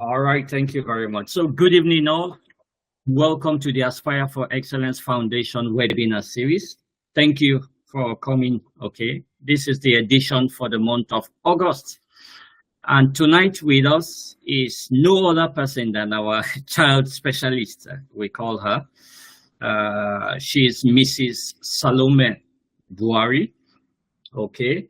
All right, thank you very much. So good evening all. Welcome to the Aspire for Excellence Foundation webinar series. Thank you for coming. Okay, this is the edition for the month of August. And tonight with us is no other person than our child specialist, we call her. She is Mrs. Salome Buari. Okay.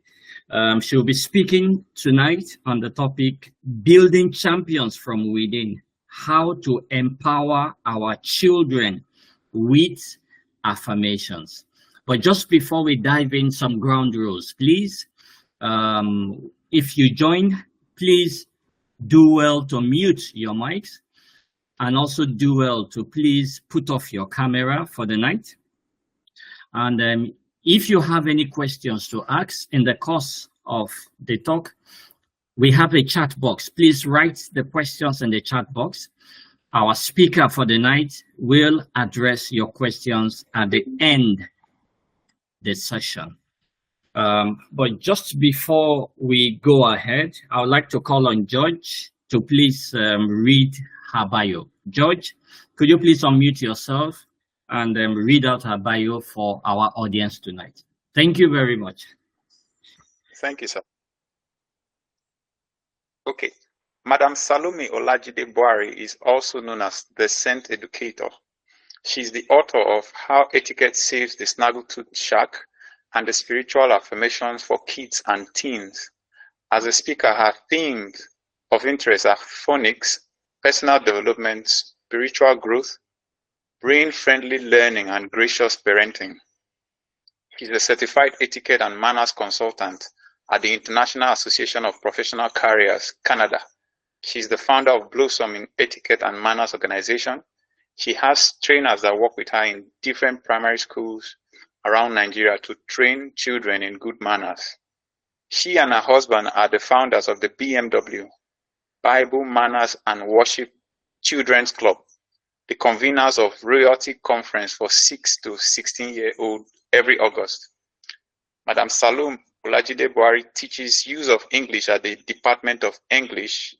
She'll be speaking tonight on the topic Building Champions from Within, how to empower our children with affirmations. But just before we dive in, some ground rules, please. If you join, please do well to mute your mics and also do well to please put off your camera for the night. And if you have any questions to ask in the course of the talk, we have a chat box. Please write the questions in the chat box. Our speaker for the night will address your questions at the end of the session. But just before we go ahead, I would like to call on George to please read her bio. George, could you please unmute yourself and read out her bio for our audience tonight? Thank you very much. Thank you, sir. Okay. Madam Salome Buari is also known as the Saint Educator. She's the author of How Etiquette Saves the Snaggletooth Shark and the Spiritual Affirmations for Kids and Teens. As a speaker, her themes of interest are phonics, personal development, spiritual growth, brain-friendly learning, and gracious parenting. She's a certified etiquette and manners consultant at the International Association of Professional Carriers, Canada. She's the founder of Blossom Etiquette and Manners Organization. She has trainers that work with her in different primary schools around Nigeria to train children in good manners. She and her husband are the founders of the BMW, Bible Manners and Worship Children's Club, the conveners of Royalty Conference for 6 to 16-year-old every August. Madam Salome Buari teaches use of English at the Department of English,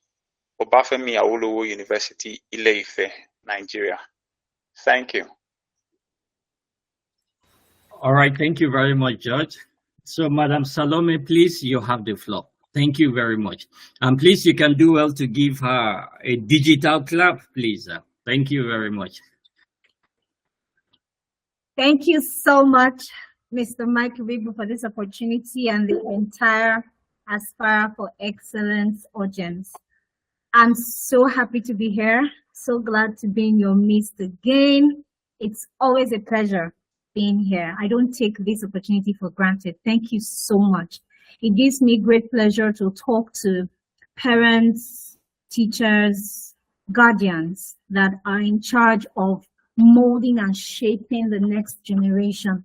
Obafemi Awolowo University, Ile-Ife, Nigeria. Thank you. All right, thank you very much, George. So, Madam Salome, please, you have the floor. Thank you very much. And please, you can do well to give her a digital clap, please. Thank you very much. Thank you so much, Mr. Mike Ribu, for this opportunity and the entire Aspire for Excellence audience. I'm so happy to be here. So glad to be in your midst again. It's always a pleasure being here. I don't take this opportunity for granted. Thank you so much. It gives me great pleasure to talk to parents, teachers, guardians that are in charge of molding and shaping the next generation.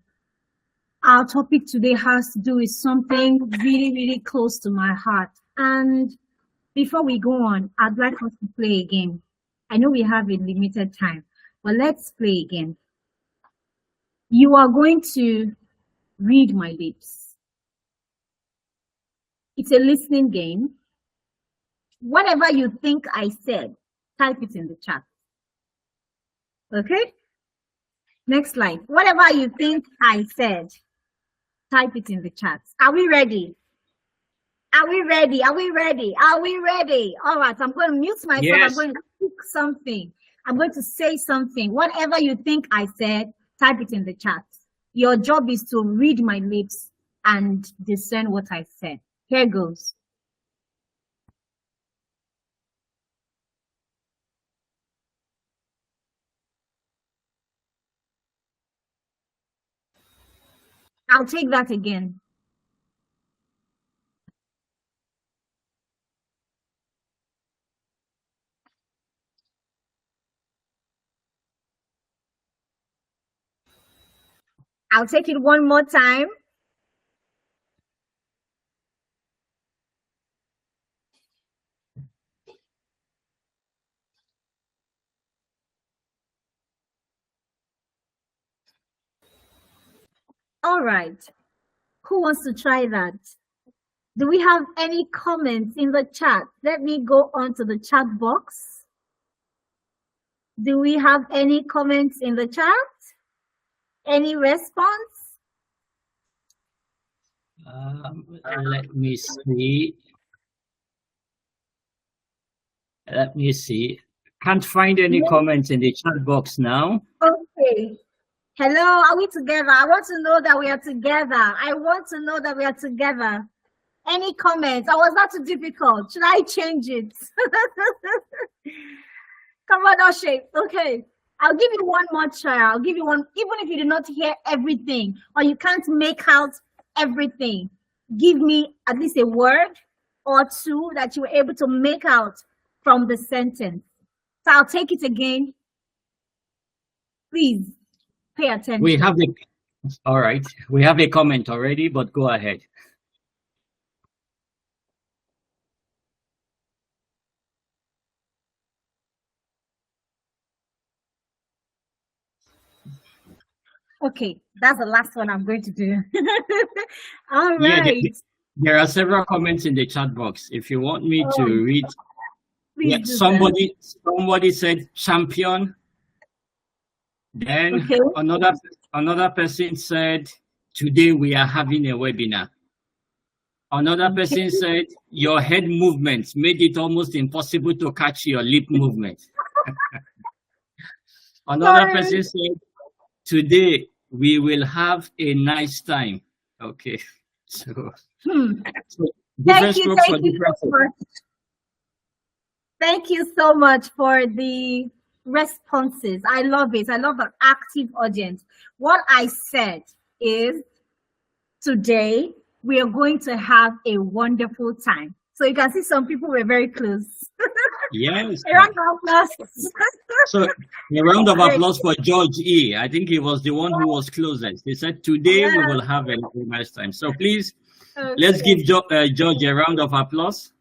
Our topic today has to do with something really, really close to my heart. And before we go on, I'd like us to play a game. I know we have a limited time, but let's play again. You are going to read my lips. It's a listening game. Whatever you think I said, type it in the chat. Okay? Next slide. Whatever you think I said, type it in the chat. Are we ready? Are we ready? Are we ready? Are we ready? All right, I'm going to mute myself. Yes. I'm going to speak something. I'm going to say something. Whatever you think I said, type it in the chat. Your job is to read my lips and discern what I said. Here goes. I'll take that again. I'll take it one more time. All right. Who wants to try that? Do we have any comments in the chat? Let me go on to the chat box. Do we have any comments in the chat? Any response? Let me see. Let me see. Can't find any comments in the chat box now. Okay. Hello, are we together? I want to know that we are together. I want to know that we are together. Any comments? Or was that too difficult? Should I change it? Come on, Oshay. Okay. I'll give you one more try. I'll give you one, even if you did not hear everything or you can't make out everything. Give me at least a word or two that you were able to make out from the sentence. So I'll take it again. Please pay attention. We have all right. We have a comment already, but go ahead. Okay, that's the last one I'm going to do. All right. Yeah, there are several comments in the chat box. If you want me to read, yeah, somebody said champion. Then okay. another person said, today we are having a webinar. Another person said, your head movements made it almost impossible to catch your lip movement. Another person said, today we will have a nice time. Okay, so thank you so much for the responses. I love it. I love the active audience. What I said is today we are going to have a wonderful time. So you can see some people were very close. Yes. A round of applause. So a round of applause for George E. I think he was the one who was closest. He said, today we will have a nice time. So please, let's give George a round of applause.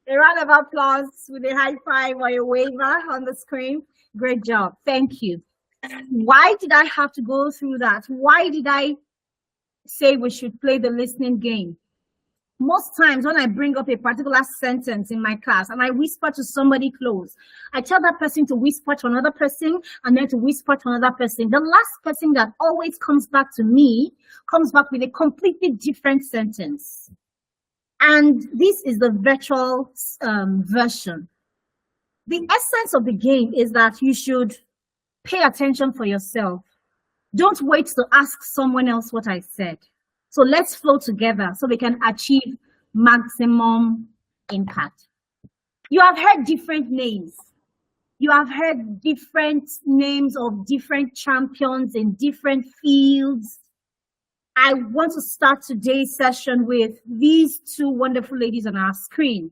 A round of applause with a high five or a waiver on the screen. Great job. Thank you. Why did I have to go through that? Why did I say we should play the listening game? Most times when I bring up a particular sentence in my class and I whisper to somebody close, I tell that person to whisper to another person and then to whisper to another person. The last person that always comes back to me comes back with a completely different sentence. And this is the virtual version. The essence of the game is that you should pay attention for yourself. Don't wait to ask someone else what I said. So let's flow together so we can achieve maximum impact. You have heard different names. You have heard different names of different champions in different fields. I want to start today's session with these two wonderful ladies on our screen.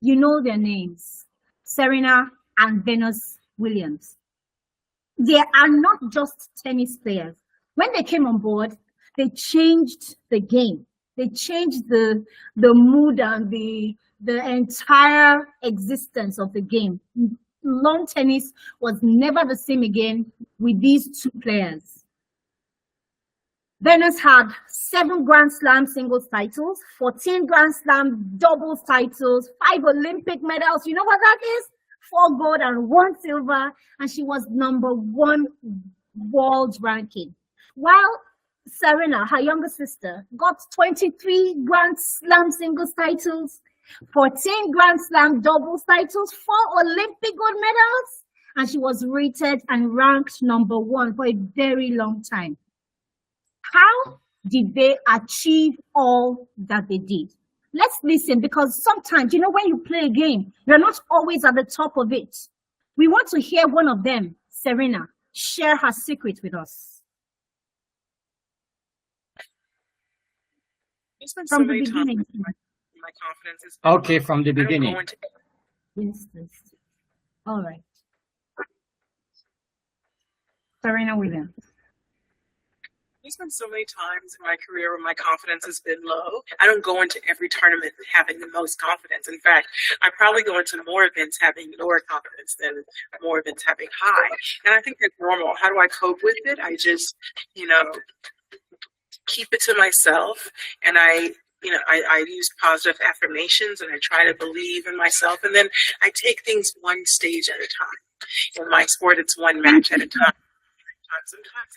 You know their names, Serena and Venus Williams. They are not just tennis players. When they came on board, they changed the game. They changed the mood and the entire existence of the game. Lawn tennis was never the same again with these two players. Venus had 7 Grand Slam singles titles, 14 Grand Slam doubles titles, 5 Olympic medals. You know what that is? 4 gold and 1 silver. And she was #1 world ranking. While Serena, her younger sister, got 23 Grand Slam singles titles, 14 Grand Slam doubles titles, 4 Olympic gold medals, and she was rated and ranked #1 for a very long time. How did they achieve all that they did? Let's listen, because sometimes, you know, when you play a game, you're not always at the top of it. We want to hear one of them, Serena, share her secret with us. From the beginning. My confidence is okay, from the beginning. Yes, please. All right. Serena Williams. There's been so many times in my career where my confidence has been low. I don't go into every tournament having the most confidence. In fact, I probably go into more events having lower confidence than more events having high. And I think that's normal. How do I cope with it? I just, keep it to myself, and I I use positive affirmations, and I try to believe in myself. And then I take things one stage at a time. In my sport, it's one match at a time.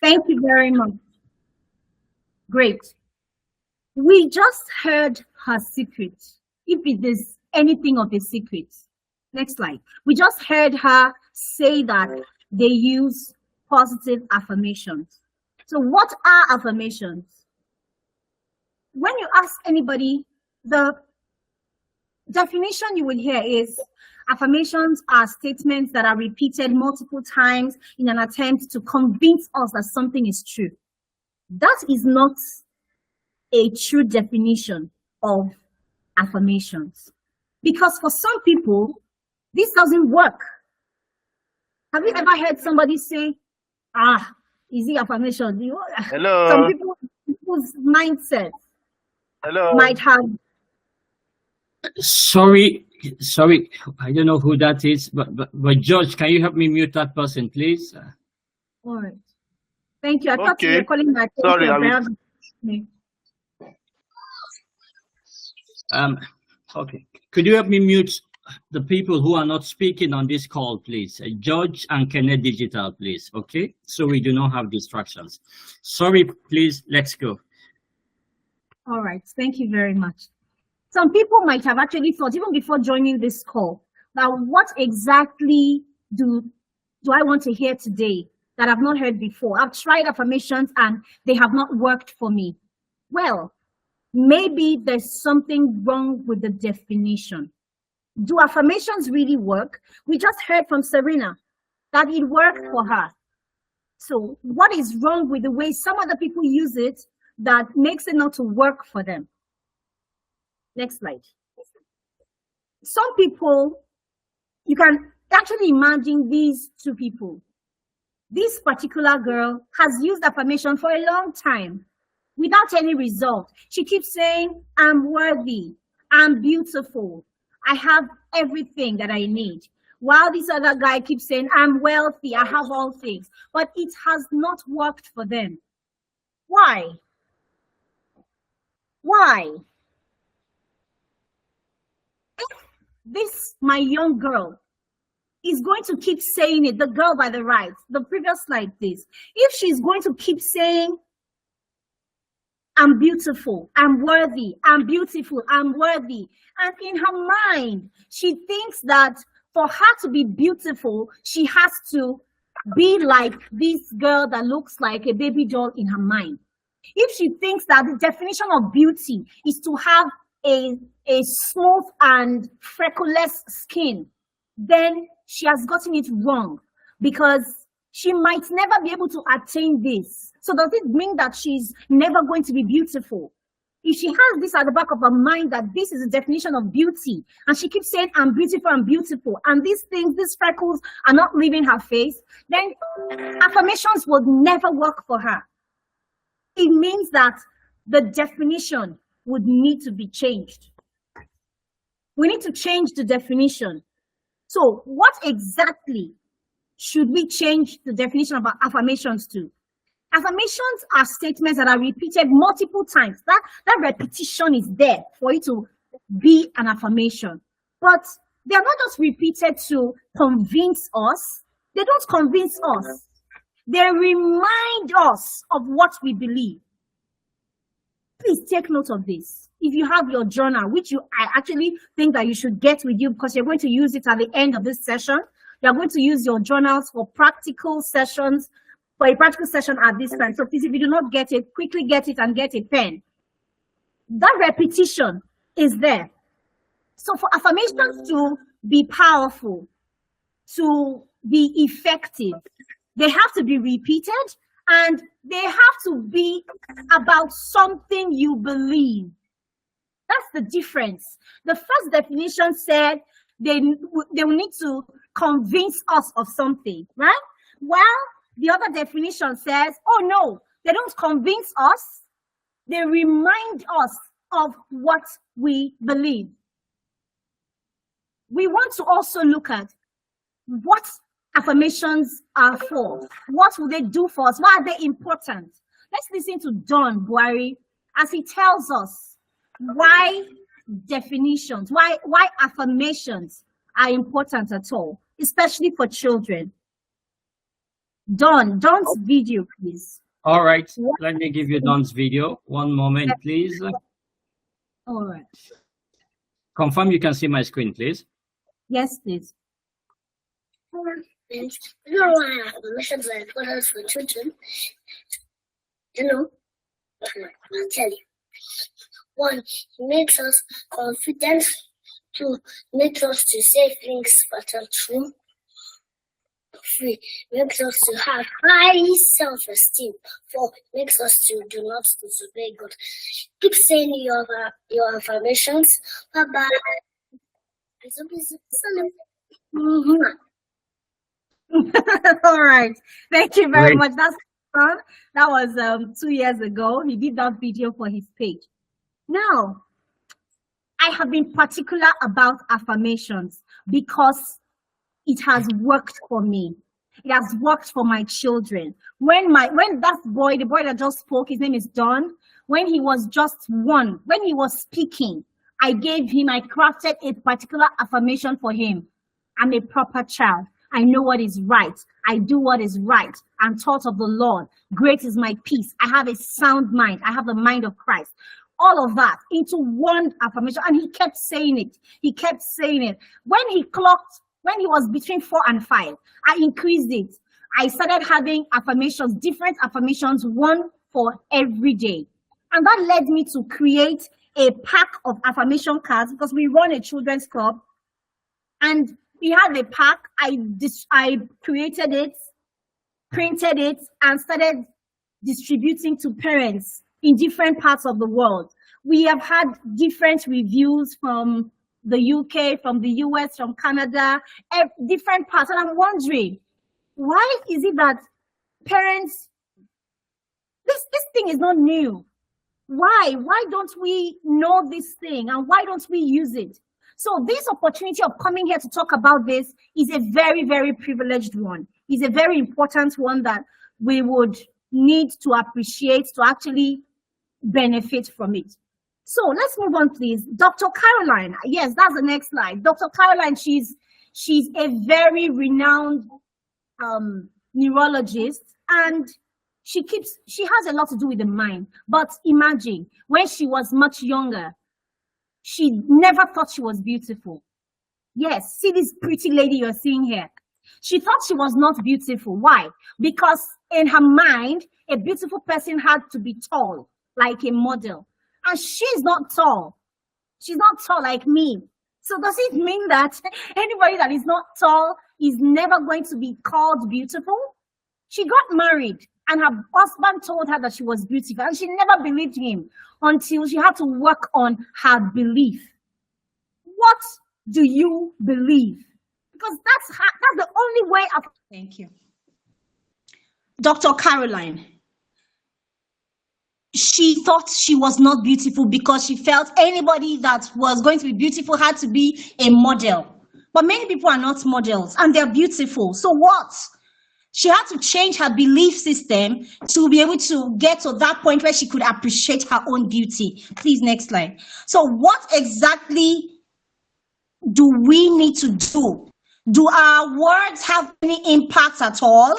Thank you very much. Great. We just heard her secret, if it is anything of a secret. Next slide. We just heard her say that they use positive affirmations. So what are affirmations? When you ask anybody, the definition you will hear is affirmations are statements that are repeated multiple times in an attempt to convince us that something is true. That is not a true definition of affirmations. Because for some people, this doesn't work. Have you ever heard somebody say, is it affirmation? Hello. Some people's mindset might have. Sorry, I don't know who that is, but George, can you help me mute that person, please? All right. Thank you. I thought you were calling my Sorry, okay. Could you help me mute the people who are not speaking on this call, please? George and Kenneth Digital, please. Okay, so we do not have distractions. Sorry, please. Let's go. All right. Thank you very much. Some people might have actually thought, even before joining this call, that what exactly do I want to hear today that I've not heard before? I've tried affirmations and they have not worked for me. Well, maybe there's something wrong with the definition. Do affirmations really work? We just heard from Serena that it worked for her. So what is wrong with the way some other people use it that makes it not to work for them? Next slide. Some people, you can actually imagine these two people. This particular girl has used affirmation for a long time without any result. She keeps saying, I'm worthy, I'm beautiful, I have everything that I need. While this other guy keeps saying, I'm wealthy, I have all things. But it has not worked for them. Why? Why? This, my young girl, is going to keep saying it, the girl by the right, the previous slide, please. If she's going to keep saying, I'm beautiful, I'm worthy, I'm beautiful, I'm worthy, and in her mind, she thinks that for her to be beautiful, she has to be like this girl that looks like a baby doll in her mind. If she thinks that the definition of beauty is to have a smooth and freckleless skin, then she has gotten it wrong, because she might never be able to attain this. So does it mean that she's never going to be beautiful? If she has this at the back of her mind that this is the definition of beauty, and she keeps saying, I'm beautiful, and these things, these freckles are not leaving her face, then affirmations would never work for her. It means that the definition would need to be changed. We need to change the definition. So what exactly should we change the definition of affirmations to? Affirmations are statements that are repeated multiple times. That repetition is there for it to be an affirmation. But they are not just repeated to convince us. They don't convince us. They remind us of what we believe. Please take note of this. If you have your journal, which I actually think that you should get with you, because you're going to use it at the end of this session. You're going to use your journals for practical sessions, for a practical session at this time. So please, if you do not get it, quickly get it and get a pen. That repetition is there. So for affirmations to be powerful, to be effective, they have to be repeated, and they have to be about something you believe. That's the difference. The first definition said they will need to convince us of something, right? Well, the other definition says, oh no, they don't convince us. They remind us of what we believe. We want to also look at what affirmations are for. What will they do for us? Why are they important? Let's listen to Don Buari as he tells us why definitions, why affirmations are important at all, especially for children. Don's video, please. All right, let me give you Don's video. One moment, please. All right. Confirm you can see my screen, please. Yes, please. You know why affirmations are important for children? You know, I'll tell you. One, it makes us confident. Two, makes us to say things that are true. Three, makes us to have high self-esteem. Four, makes us to do not disobey God. Keep saying your affirmations. Bye-bye. All right. Thank you very Great. much. That's fun. That was 2 years ago. He did that video for his page. Now, I have been particular about affirmations because it has worked for me. It has worked for my children. When that boy, the boy that just spoke, his name is Don, when he was just one, when he was speaking, I crafted a particular affirmation for him. I'm a proper child. I know what is right. I do what is right. I'm taught of the Lord. Great is my peace. I have a sound mind. I have the mind of Christ. All of that into one affirmation. And he kept saying it. He kept saying it. When he was between 4 and 5, I increased it. I started having affirmations, different affirmations, one for every day. And that led me to create a pack of affirmation cards because we run a children's club. And we had a pack. I created it, printed it, and started distributing to parents in different parts of the world. We have had different reviews from the UK, from the US, from Canada, different parts. And I'm wondering, why is it that parents, this thing is not new. Why don't we know this thing and why don't we use it? So this opportunity of coming here to talk about this is a very, very privileged one. It's a very important one that we would need to appreciate to actually benefit from it. So let's move on, please. Dr. Caroline, yes, that's the next slide. Dr. Caroline, she's a very renowned neurologist, and she has a lot to do with the mind. But imagine when she was much younger, she never thought she was beautiful. Yes, see this pretty lady you're seeing here. She thought she was not beautiful. Why? Because in her mind, a beautiful person had to be tall, like a model. And she's not tall. She's not tall like me. So does it mean that anybody that is not tall is never going to be called beautiful? She got married and her husband told her that she was beautiful, and she never believed him until she had to work on her belief. What do you believe? Because that's the only way of. Thank you. Dr. Caroline, she thought she was not beautiful because she felt anybody that was going to be beautiful had to be a model. But many people are not models and they're beautiful. So what? She had to change her belief system to be able to get to that point where she could appreciate her own beauty. Please, next slide. So what exactly do we need to do? Do our words have any impact at all?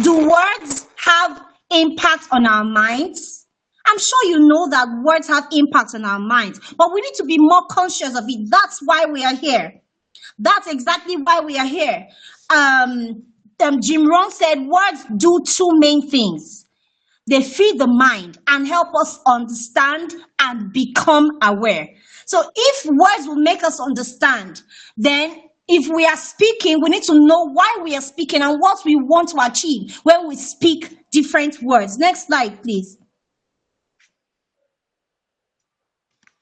Do words have impact on our minds? I'm sure you know that words have impact on our minds, but we need to be more conscious of it. That's why we are here. That's exactly why we are here. Jim Rohn said words do two main things. They feed the mind and help us understand and become aware. So if words will make us understand, then if we are speaking, we need to know why we are speaking and what we want to achieve when we speak different words. Next slide, please.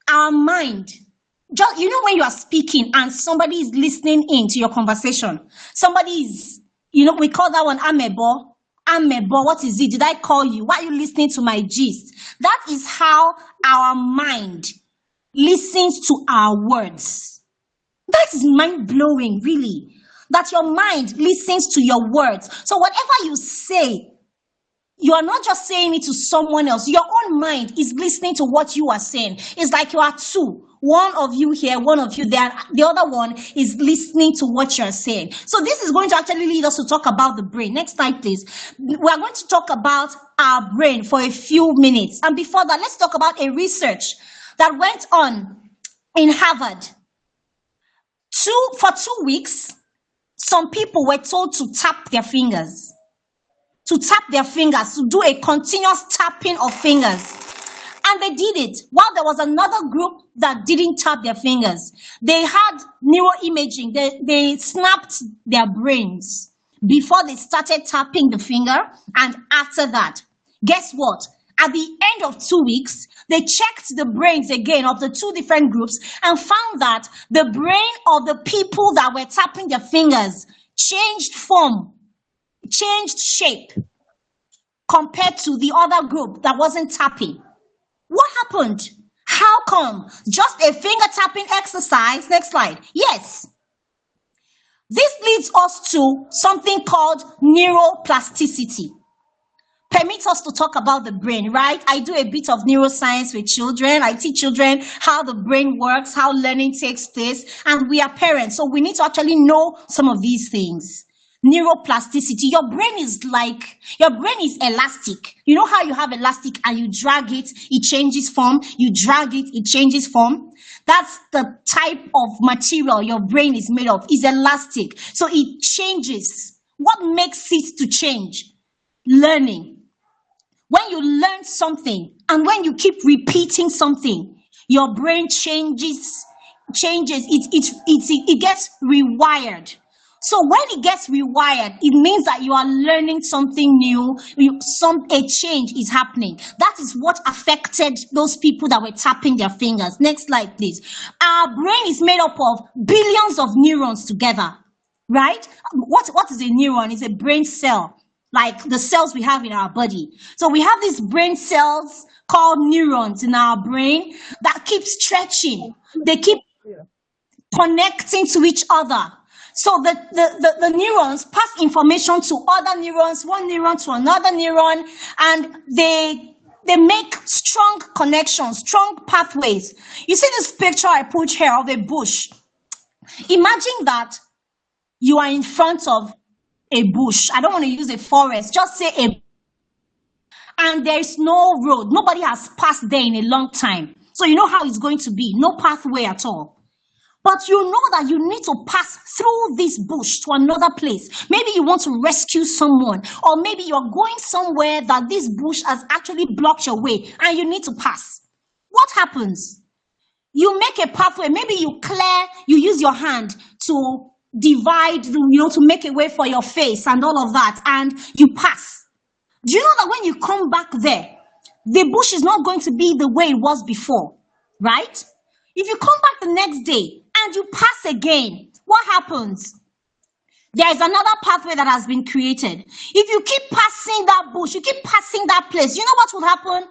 Our mind. Just, you know, when you are speaking and somebody is listening in to your conversation, somebody is, you know, we call that one amebo. Amebo, what is it? Did I call you? Why are you listening to my gist? That is how our mind listens to our words. That is mind-blowing, really. That your mind listens to your words. So whatever you say, you are not just saying it to someone else. Your own mind is listening to what you are saying. It's like you are two. One of you here, one of you there. The other one is listening to what you're saying. So this is going to actually lead us to talk about the brain. Next slide, please. We are going to talk about our brain for a few minutes. And before that, let's talk about a research that went on in Harvard. For 2 weeks, some people were told to tap their fingers. To do a continuous tapping of fingers. And they did it. While there was another group that didn't tap their fingers. They had neuroimaging. They snapped their brains before they started tapping the finger. And after that, guess what? At the end of 2 weeks, they checked the brains again of the two different groups and found that the brain of the people that were tapping their fingers changed form, changed shape compared to the other group that wasn't tapping. What happened? How come? Just a finger tapping exercise? Next slide. Yes. This leads us to something called neuroplasticity. Permit us to talk about the brain, right? I do a bit of neuroscience with children. I teach children how the brain works, how learning takes place, and we are parents, so we need to actually know some of these things. Neuroplasticity. Your brain is elastic. You know how you have elastic and you drag it, it changes form. You drag it, it changes form. That's the type of material your brain is made of. It's elastic. So it changes. What makes it to change? Learning. When you learn something and when you keep repeating something, your brain changes. It gets rewired. So when it gets rewired, it means that you are learning something new, a change is happening. That is what affected those people that were tapping their fingers. Next slide, please. Our brain is made up of billions of neurons together, right? What is a neuron? It's a brain cell, like the cells we have in our body. So we have these brain cells called neurons in our brain that keep stretching. They keep connecting to each other. So the neurons pass information to other neurons, one neuron to another neuron, and they make strong connections, strong pathways. You see this picture I put here of a bush. Imagine that you are in front of a bush. I don't want to use a forest, just say and there is no road. Nobody has passed there in a long time. So you know how it's going to be, no pathway at all. But you know that you need to pass through this bush to another place. Maybe you want to rescue someone, or maybe you're going somewhere that this bush has actually blocked your way and you need to pass. What happens? You make a pathway. Maybe you use your hand to divide, to make a way for your face and all of that, and you pass. Do you know that when you come back there, the bush is not going to be the way it was before, right? If you come back the next day, and you pass again, what happens? There is another pathway that has been created. If you keep passing that bush, you keep passing that place, you know what will happen?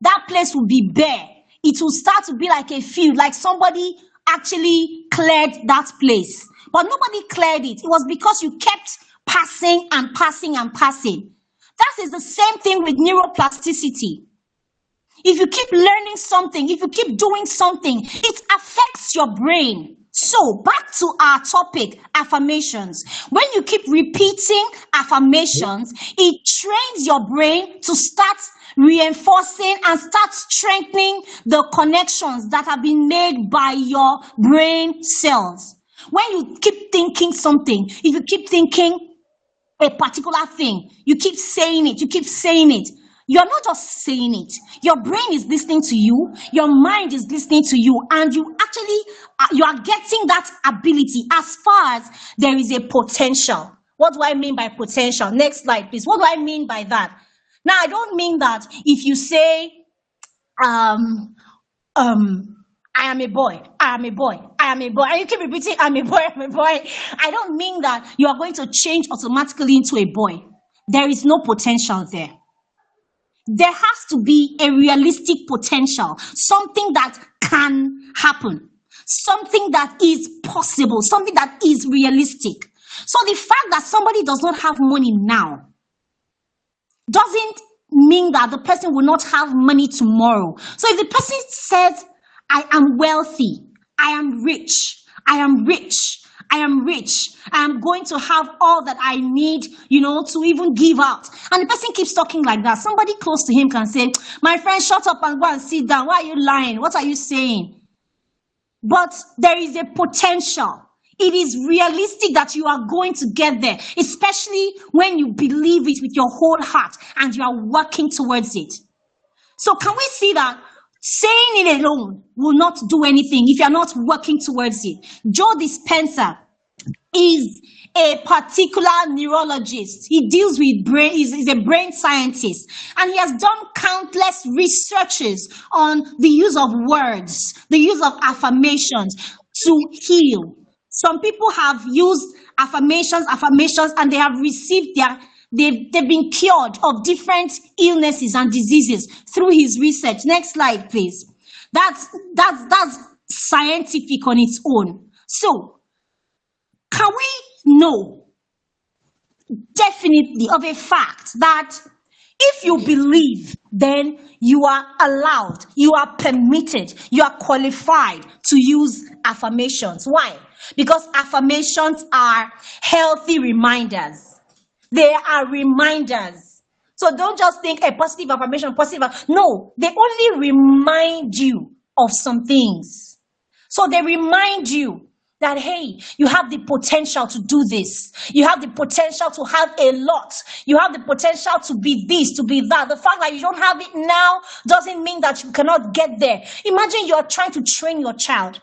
That place will be bare. It will start to be like a field, like somebody actually cleared that place. But nobody cleared it. It was because you kept passing and passing and passing. That is the same thing with neuroplasticity. If you keep learning something, if you keep doing something, it affects your brain. So back to our topic, affirmations. When you keep repeating affirmations, it trains your brain to start reinforcing and start strengthening the connections that have been made by your brain cells. When you keep thinking something, if you keep thinking a particular thing, you keep saying it, you're not just saying it. Your brain is listening to you. Your mind is listening to you. And you are getting that ability as far as there is a potential. What do I mean by potential? Next slide, please. What do I mean by that? Now, I don't mean that if you say, I am a boy, and you keep repeating, I'm a boy. I don't mean that you are going to change automatically into a boy. There is no potential there. There has to be a realistic potential, something that can happen, something that is possible, something that is realistic. So the fact that somebody does not have money now doesn't mean that the person will not have money tomorrow. So if the person says, I am wealthy, I am rich, I am rich, I am rich, I am going to have all that I need, to even give out. And the person keeps talking like that. Somebody close to him can say, my friend, shut up and go and sit down. Why are you lying? What are you saying? But there is a potential. It is realistic that you are going to get there, especially when you believe it with your whole heart and you are working towards it. So can we see that saying it alone will not do anything if you are not working towards it? Joe Dispenza is a particular neurologist. He deals with brain, he's a brain scientist, and he has done countless researches on the use of words, the use of affirmations to heal. Some people have used affirmations, and they have received they've been cured of different illnesses and diseases through his research. Next slide, please. That's scientific on its own. So, can we know definitely of a fact that if you believe, then you are allowed, you are permitted, you are qualified to use affirmations? Why? Because affirmations are healthy reminders. They are reminders. So don't just think a positive affirmation, No, they only remind you of some things. So they remind you that, hey, you have the potential to do this. You have the potential to have a lot. You have the potential to be this, to be that. The fact that you don't have it now doesn't mean that you cannot get there. Imagine you're trying to train your child.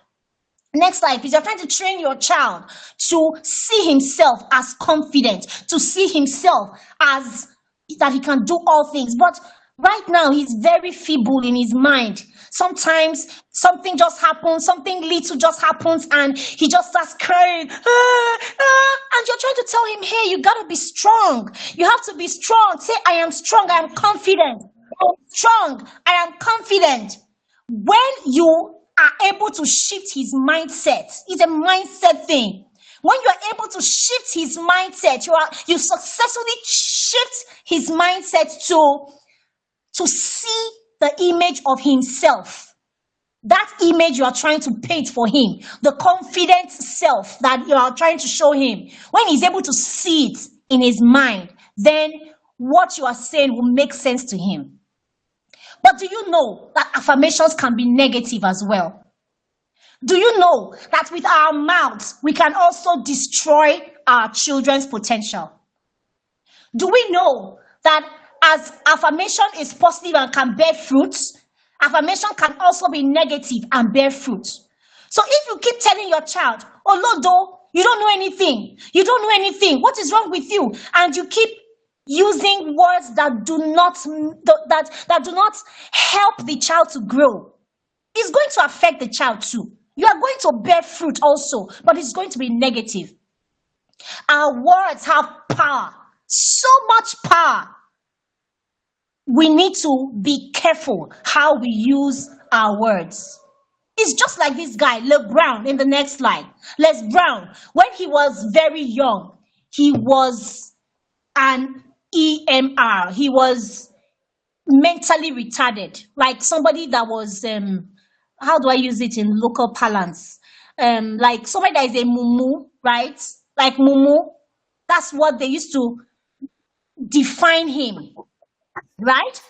Next slide, please. You're trying to train your child to see himself as confident, to see himself as that he can do all things. But right now, he's very feeble in his mind. Sometimes something just happens, something little just happens, and he just starts crying. And you're trying to tell him, hey, you got to be strong. You have to be strong. Say, I am strong. I am confident. I am strong. I am confident. When you are able to shift his mindset, it's a mindset thing. When you are able to shift his mindset, you successfully shift his mindset to see the image of himself. That image you are trying to paint for him, the confident self that you are trying to show him. When he's able to see it in his mind, then what you are saying will make sense to him. But do you know that affirmations can be negative as well? Do you know that with our mouths, we can also destroy our children's potential? Do we know that as affirmation is positive and can bear fruits, affirmation can also be negative and bear fruit? So if you keep telling your child, oh Lodo, you don't know anything, what is wrong with you? And you keep using words that do not help the child to grow, it's going to affect the child too. You are going to bear fruit also, but it's going to be negative. Our words have power, so much power. We need to be careful how we use our words. It's just like this guy, Les Brown, in the next slide. Les Brown, when he was very young, he was an EMR. He was mentally retarded, like somebody that was, how do I use it in local parlance? Like somebody that is a mumu, right? Like mumu. That's what they used to define him, right?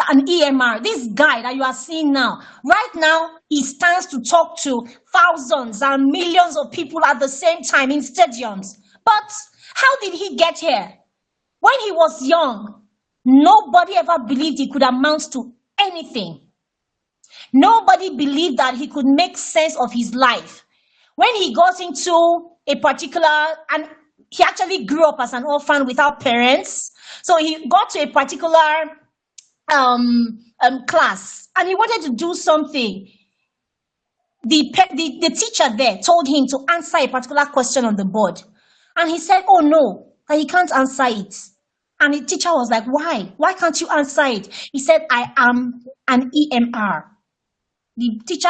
An EMR. This guy that you are seeing now, right now, he stands to talk to thousands and millions of people at the same time in stadiums. But how did he get here? When he was young, nobody ever believed he could amount to anything. Nobody believed that he could make sense of his life. When he got into a particular, and he actually grew up as an orphan without parents, so he got to a particular class, and he wanted to do something. The teacher there told him to answer a particular question on the board, and he said, oh no, that he can't answer it. And the teacher was like, why can't you answer it? He said, I am an EMR. The teacher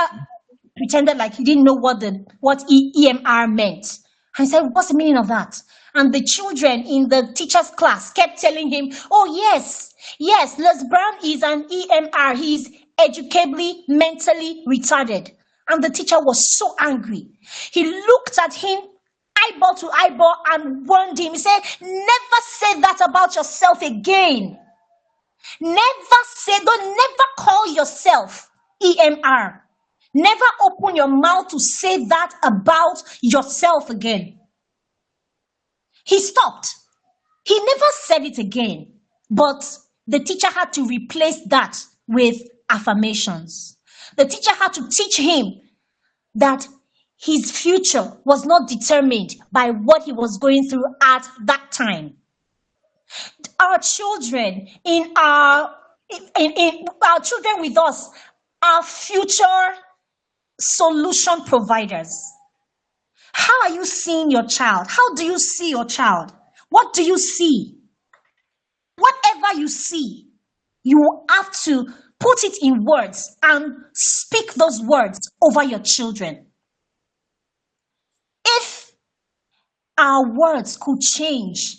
pretended like he didn't know what EMR meant. And he said, what's the meaning of that? And the children in the teacher's class kept telling him, oh, yes, Les Brown is an EMR. He's educably, mentally retarded. And the teacher was so angry. He looked at him eyeball to eyeball and warned him. He said, never say that about yourself again. Never call yourself EMR. Never open your mouth to say that about yourself again. He stopped. He never said it again, but the teacher had to replace that with affirmations. The teacher had to teach him that his future was not determined by what he was going through at that time. Our children our children with us are future solution providers. How are you seeing your child? How do you see your child? What do you see? Whatever you see, you have to put it in words and speak those words over your children. If our words could change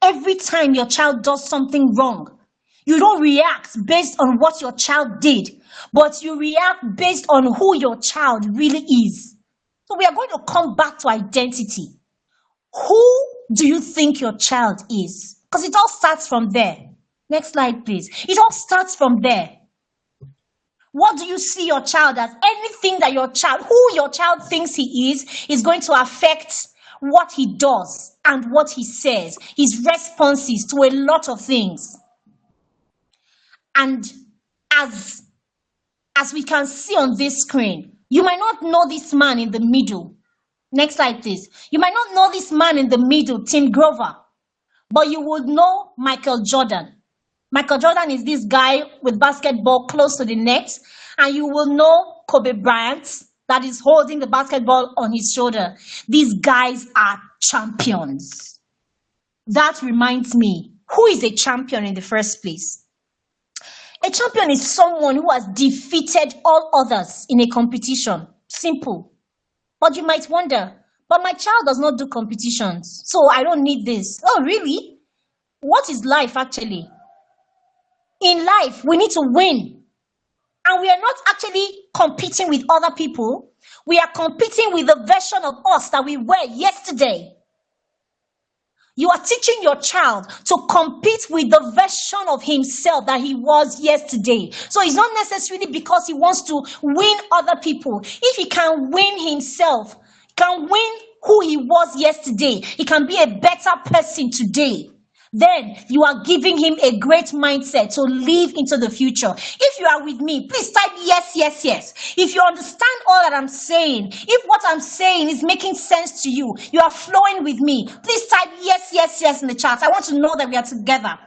every time your child does something wrong, you don't react based on what your child did, but you react based on who your child really is. So we are going to come back to identity. Who do you think your child is? Because it all starts from there. Next slide, please. It all starts from there. What do you see your child as? Anything that who your child thinks he is going to affect what he does and what he says, his responses to a lot of things. And as we can see on this screen, you might not know this man in the middle. Next slide, please. You might not know this man in the middle, Tim Grover, but you would know Michael Jordan. Michael Jordan is this guy with basketball close to the net, and you will know Kobe Bryant that is holding the basketball on his shoulder. These guys are champions. That reminds me, who is a champion in the first place? A champion is someone who has defeated all others in a competition. Simple. But you might wonder, but my child does not do competitions, so I don't need this. Oh, really? What is life actually? In life, we need to win. And we are not actually competing with other people. We are competing with the version of us that we were yesterday. You are teaching your child to compete with the version of himself that he was yesterday. So it's not necessarily because he wants to win other people. If he can win himself, can win who he was yesterday, he can be a better person today. Then you are giving him a great mindset to live into the future. If you are with me, please type yes, yes, yes. If you understand all that I'm saying, if what I'm saying is making sense to you, you are flowing with me, please type yes, yes, yes in the chat. I want to know that we are together.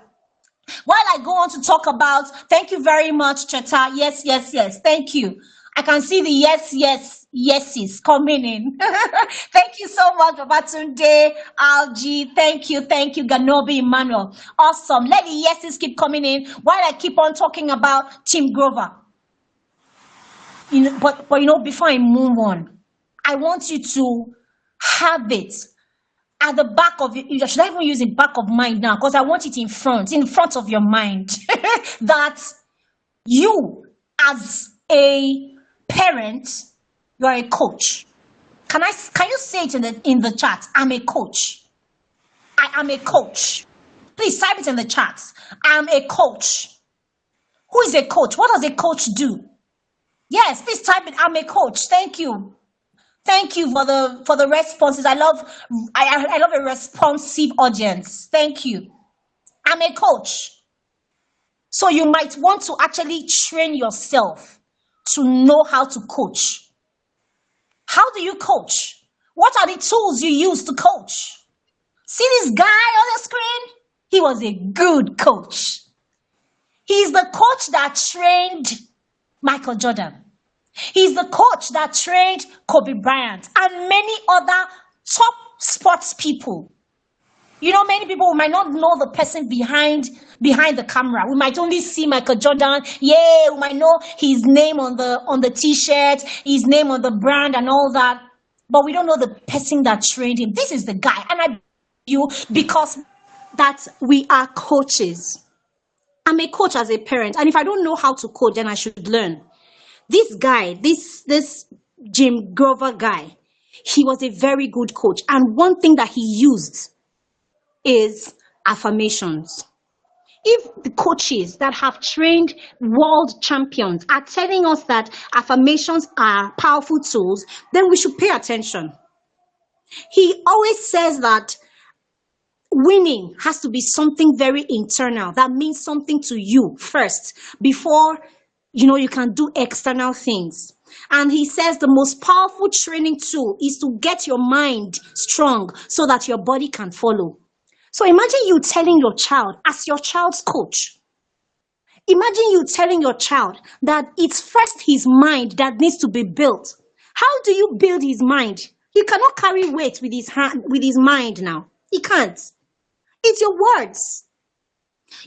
While I go on to talk about, thank you very much, Cheta. Yes, yes, yes. Thank you. I can see the yes, yes, yeses coming in. Thank you so much, Babatunde, Algie. Thank you, Ganobi, Emmanuel. Awesome. Let the yeses keep coming in while I keep on talking about Tim Grover. But before I move on, I want you to have it at the back of it. Should I even use it back of mind now? Because I want it in front of your mind. That you, as a parent, you are a coach. Can you say it in the chat? I'm a coach. I am a coach. Please type it in the chat. I am a coach. Who is a coach? What does a coach do? Yes, please type it. I'm a coach. Thank you. Thank you for the responses. I love a responsive audience. Thank you. I'm a coach. So you might want to actually train yourself to know how to coach. How do you coach? What are the tools you use to coach? See this guy on the screen? He was a good coach. He's the coach that trained Michael Jordan. He's the coach that trained Kobe Bryant and many other top sports people. Many people might not know the person behind the camera. We might only see Michael Jordan. Yeah, we might know his name on the t-shirt, his name on the brand and all that. But we don't know the person that trained him. This is the guy. And I you because that we are coaches. I'm a coach as a parent, and if I don't know how to coach, then I should learn. This guy, this Jim Grover guy, he was a very good coach, and one thing that he used is affirmations. If the coaches that have trained world champions are telling us that affirmations are powerful tools, then we should pay attention. He always says that winning has to be something very internal, that means something to you first before you can do external things. And he says the most powerful training tool is to get your mind strong so that your body can follow. So imagine you telling your child, as your child's coach, imagine you telling your child that it's first his mind that needs to be built. How do you build his mind? He cannot carry weight with his hand, with his mind now. He can't. It's your words.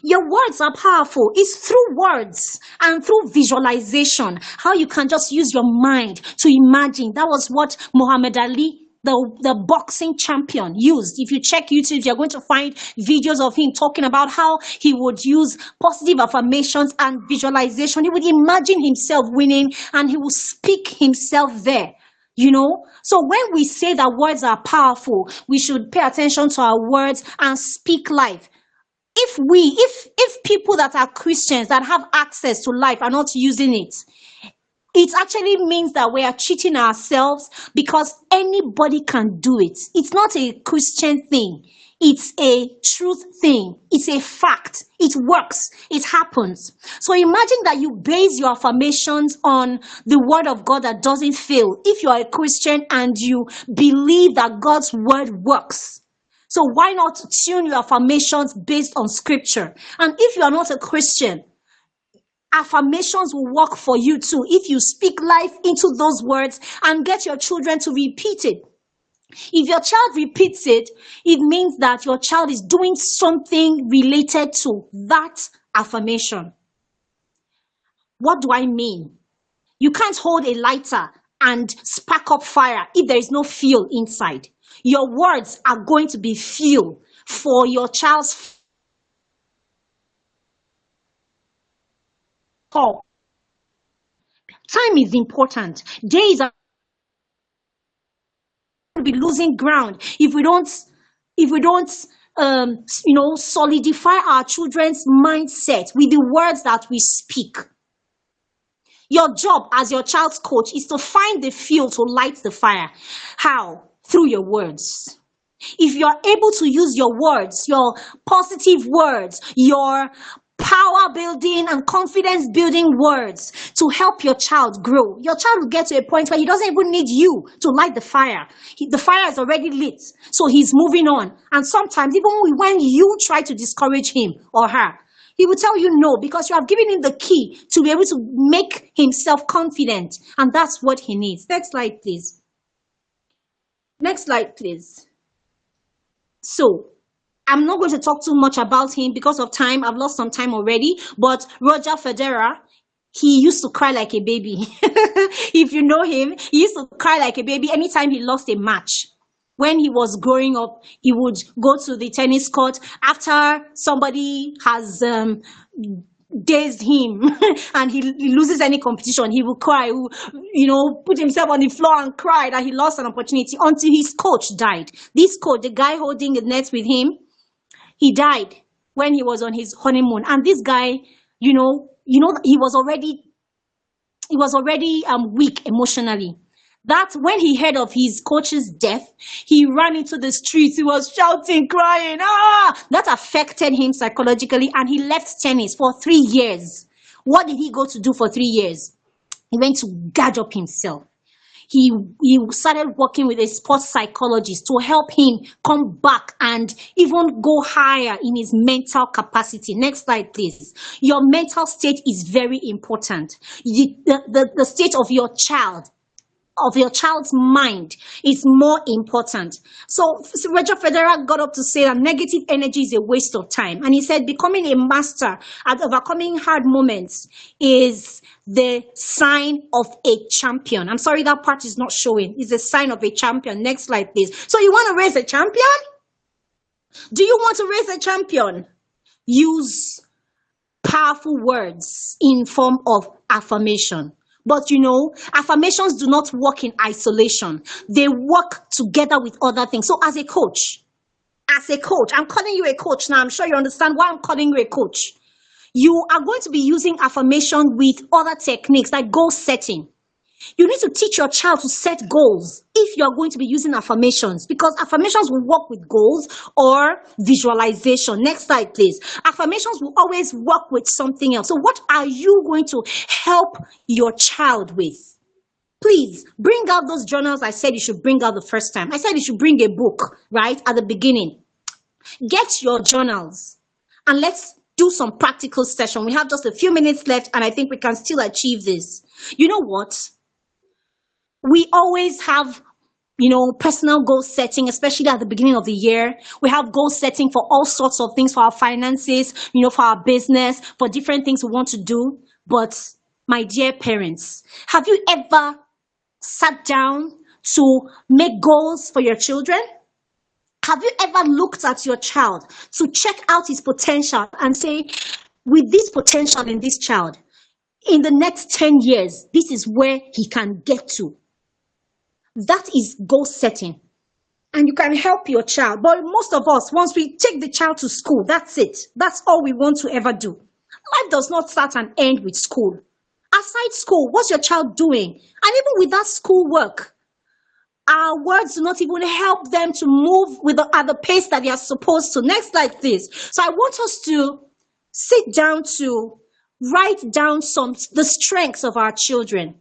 Your words are powerful. It's through words and through visualization, how you can just use your mind to imagine. That was what Muhammad Ali, the boxing champion, used. If you check YouTube, you're going to find videos of him talking about how he would use positive affirmations and visualization. He would imagine himself winning and he would speak himself there. So when we say that words are powerful, we should pay attention to our words and speak life. If people that are Christians that have access to life are not using it, it actually means that we are cheating ourselves, because anybody can do it. It's not a Christian thing. It's a truth thing. It's a fact. It works. It happens. So imagine that you base your affirmations on the word of God that doesn't fail. If you are a Christian and you believe that God's word works, so why not tune your affirmations based on scripture? And if you are not a Christian, affirmations will work for you too if you speak life into those words and get your children to repeat it. If your child repeats it, it means that your child is doing something related to that affirmation. What do I mean? You can't hold a lighter and spark up fire if there is no fuel inside. Your words are going to be fuel for your child's talk. Time is important. Days are be losing ground if we don't solidify our children's mindset with the words that we speak. Your job as your child's coach is to find the fuel to light the fire. How? Through your words. If you're able to use your words, your positive words, your power building and confidence building words to help your child grow, your child will get to a point where he doesn't even need you to light the fire. The fire is already lit, so he's moving on. And sometimes even when you try to discourage him or her, he will tell you no, because you have given him the key to be able to make himself confident, and that's what he needs. Next slide, please. Next slide, please. So I'm not going to talk too much about him because of time. I've lost some time already. But Roger Federer, he used to cry like a baby. If you know him, he used to cry like a baby anytime he lost a match. When he was growing up, he would go to the tennis court after somebody has dazed him and he loses any competition. He will cry, he will, put himself on the floor and cry that he lost an opportunity until his coach died. This coach, the guy holding the net with him, he died when he was on his honeymoon. And this guy, he was already weak emotionally. That when he heard of his coach's death, he ran into the streets. He was shouting, crying. That affected him psychologically, and he left tennis for 3 years. What did he go to do for 3 years? He went to guard up himself. He started working with a sports psychologist to help him come back and even go higher in his mental capacity. Next slide, please. Your mental state is very important. The state of your child's mind is more important. So Roger Federer got up to say that negative energy is a waste of time. And he said becoming a master at overcoming hard moments is the sign of a champion. I'm sorry, that part is not showing. It's a sign of a champion. Next slide, please. So you want to raise a champion? Do you want to raise a champion? Use powerful words in form of affirmation. But affirmations do not work in isolation. They work together with other things. So as a coach, I'm calling you a coach now. I'm sure you understand why I'm calling you a coach. You are going to be using affirmation with other techniques like goal setting. You need to teach your child to set goals if you're going to be using affirmations, because affirmations will work with goals or visualization. Next slide, please. Affirmations will always work with something else. So what are you going to help your child with? Please bring out those journals I said you should bring out the first time. I said you should bring a book, right, at the beginning. Get your journals and let's do some practical session. We have just a few minutes left and I think we can still achieve this. You know what? We always have, personal goal setting, especially at the beginning of the year. We have goal setting for all sorts of things, for our finances, for our business, for different things we want to do. But my dear parents, have you ever sat down to make goals for your children? Have you ever looked at your child to check out his potential and say, with this potential in this child, in the next 10 years, this is where he can get to? That is goal setting. And you can help your child. But most of us, once we take the child to school, that's it. That's all we want to ever do. Life does not start and end with school. Aside school, what's your child doing? And even with that school work, our words do not even help them to move at the pace that they are supposed to. Next slide, please. So I want us to sit down to write down the strengths of our children.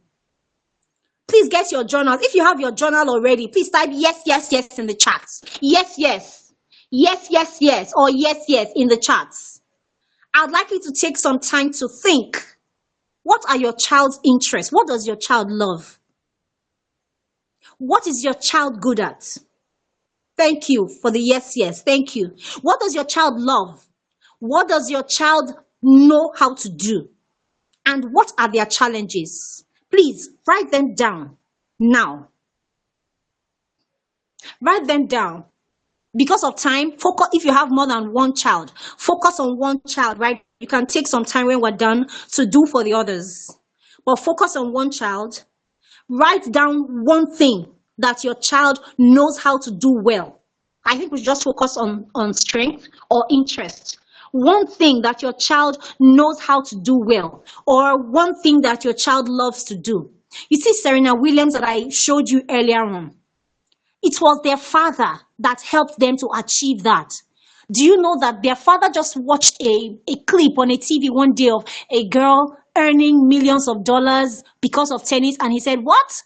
Please get your journal. If you have your journal already, please type yes, yes, yes in the chat. Yes, yes. Yes, yes, yes. Or yes, yes in the chats. I'd like you to take some time to think. What are your child's interests? What does your child love? What is your child good at? Thank you for the yes, yes. Thank you. What does your child love? What does your child know how to do? And what are their challenges? Please write them down now. Write them down. Because of time, focus. If you have more than one child, focus on one child, right? You can take some time when we're done to do for the others. But focus on one child. Write down one thing that your child knows how to do well. I think we just focus on strength or interest. One thing that your child knows how to do well, or one thing that your child loves to do. You see Serena Williams that I showed you earlier on. It was their father that helped them to achieve that. Do you know that their father just watched a clip on a TV one day of a girl earning millions of dollars because of tennis, and he said, "What?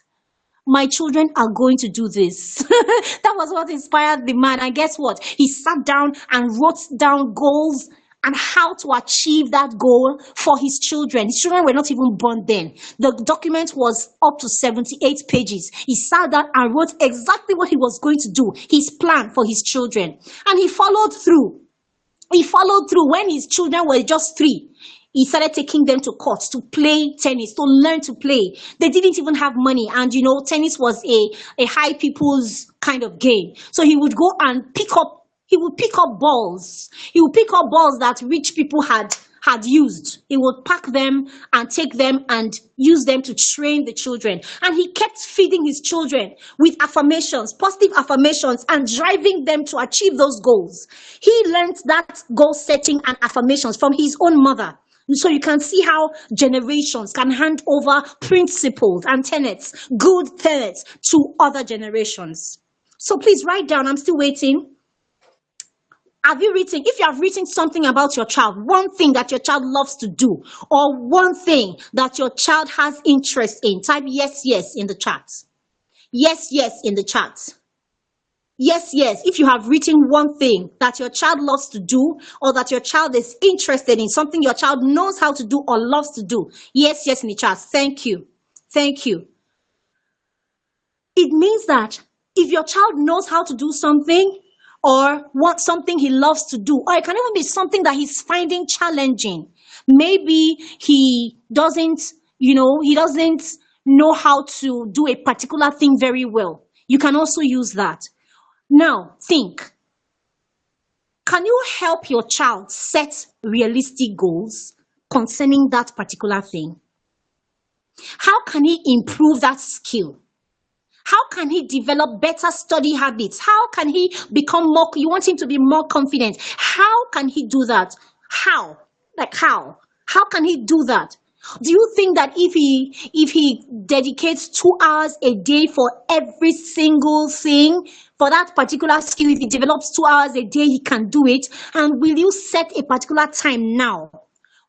My children are going to do this." That was what inspired the man. And guess what? He sat down and wrote down goals and how to achieve that goal for his children. His children were not even born then. The document was up to 78 pages. He sat down and wrote exactly what he was going to do, his plan for his children. And he followed through. He followed through. When his children were just 3, he started taking them to courts to play tennis, to learn to play. They didn't even have money. And, tennis was a high people's kind of game. So he would go and pick up balls. He would pick up balls that rich people had used. He would pack them and take them and use them to train the children. And he kept feeding his children with affirmations, positive affirmations, and driving them to achieve those goals. He learned that goal setting and affirmations from his own mother. So you can see how generations can hand over principles and tenets, good tenets, to other generations. So please write down. I'm still waiting. Have you written? If you have written something about your child, one thing that your child loves to do, or one thing that your child has interest in, type yes, yes in the chat. Yes, yes in the chat. Yes, yes. If you have written one thing that your child loves to do, or that your child is interested in, something your child knows how to do or loves to do, yes, yes in the chat. Thank you. Thank you. It means that if your child knows how to do something, or wants something he loves to do, or it can even be something that he's finding challenging. Maybe he doesn't know how to do a particular thing very well. You can also use that. Now, think. Can you help your child set realistic goals concerning that particular thing? How can he improve that skill? How can he develop better study habits? How can he become more, you want him to be more confident? How can he do that? How? Like how? How can he do that? Do you think that if he dedicates 2 hours a day for every single thing, for that particular skill, if he develops 2 hours a day, he can do it? And will you set a particular time now?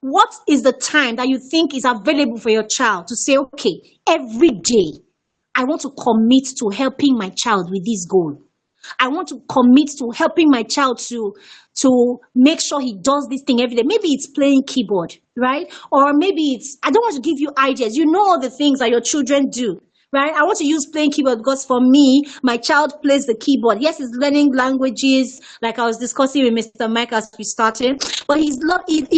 What is the time that you think is available for your child to say, okay, every day, I want to commit to helping my child with this goal. I want to commit to helping my child to make sure he does this thing every day. Maybe it's playing keyboard, right? Or maybe it's, I don't want to give you ideas. You know all the things that your children do, right? I want to use playing keyboard because for me, my child plays the keyboard. Yes, he's learning languages, like I was discussing with Mr. Mike as we started, but he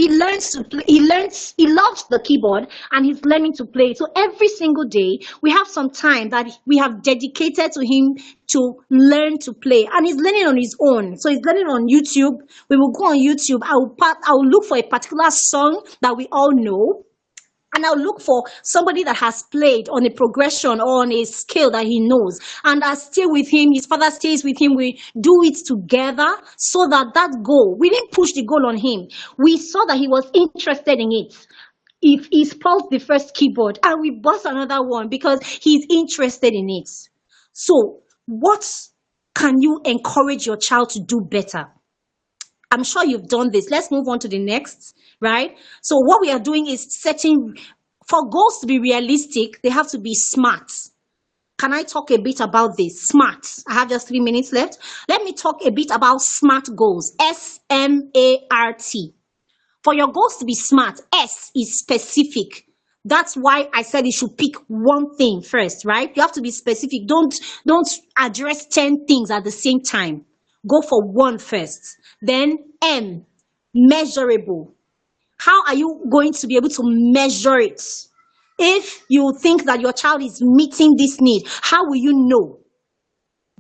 learns to play, he loves the keyboard and he's learning to play. So every single day, we have some time that we have dedicated to him to learn to play, and he's learning on his own. So he's learning on YouTube. We will go on YouTube. I will look for a particular song that we all know, and I'll look for somebody that has played on a progression or on a scale that he knows. And I stay with him. His father stays with him. We do it together so that goal, we didn't push the goal on him. We saw that he was interested in it. If he spoiled the first keyboard and we bought another one because he's interested in it. So what can you encourage your child to do better? I'm sure you've done this. Let's move on to the next, right? So what we are doing is setting, for goals to be realistic, they have to be smart. Can I talk a bit about this? Smart. I have just 3 minutes left. Let me talk a bit about SMART goals. S-M-A-R-T. For your goals to be smart, S is specific. That's why I said you should pick one thing first, right? You have to be specific. Don't address 10 things at the same time. Go for one first. Then M, measurable. How are you going to be able to measure it? If you think that your child is meeting this need, how will you know?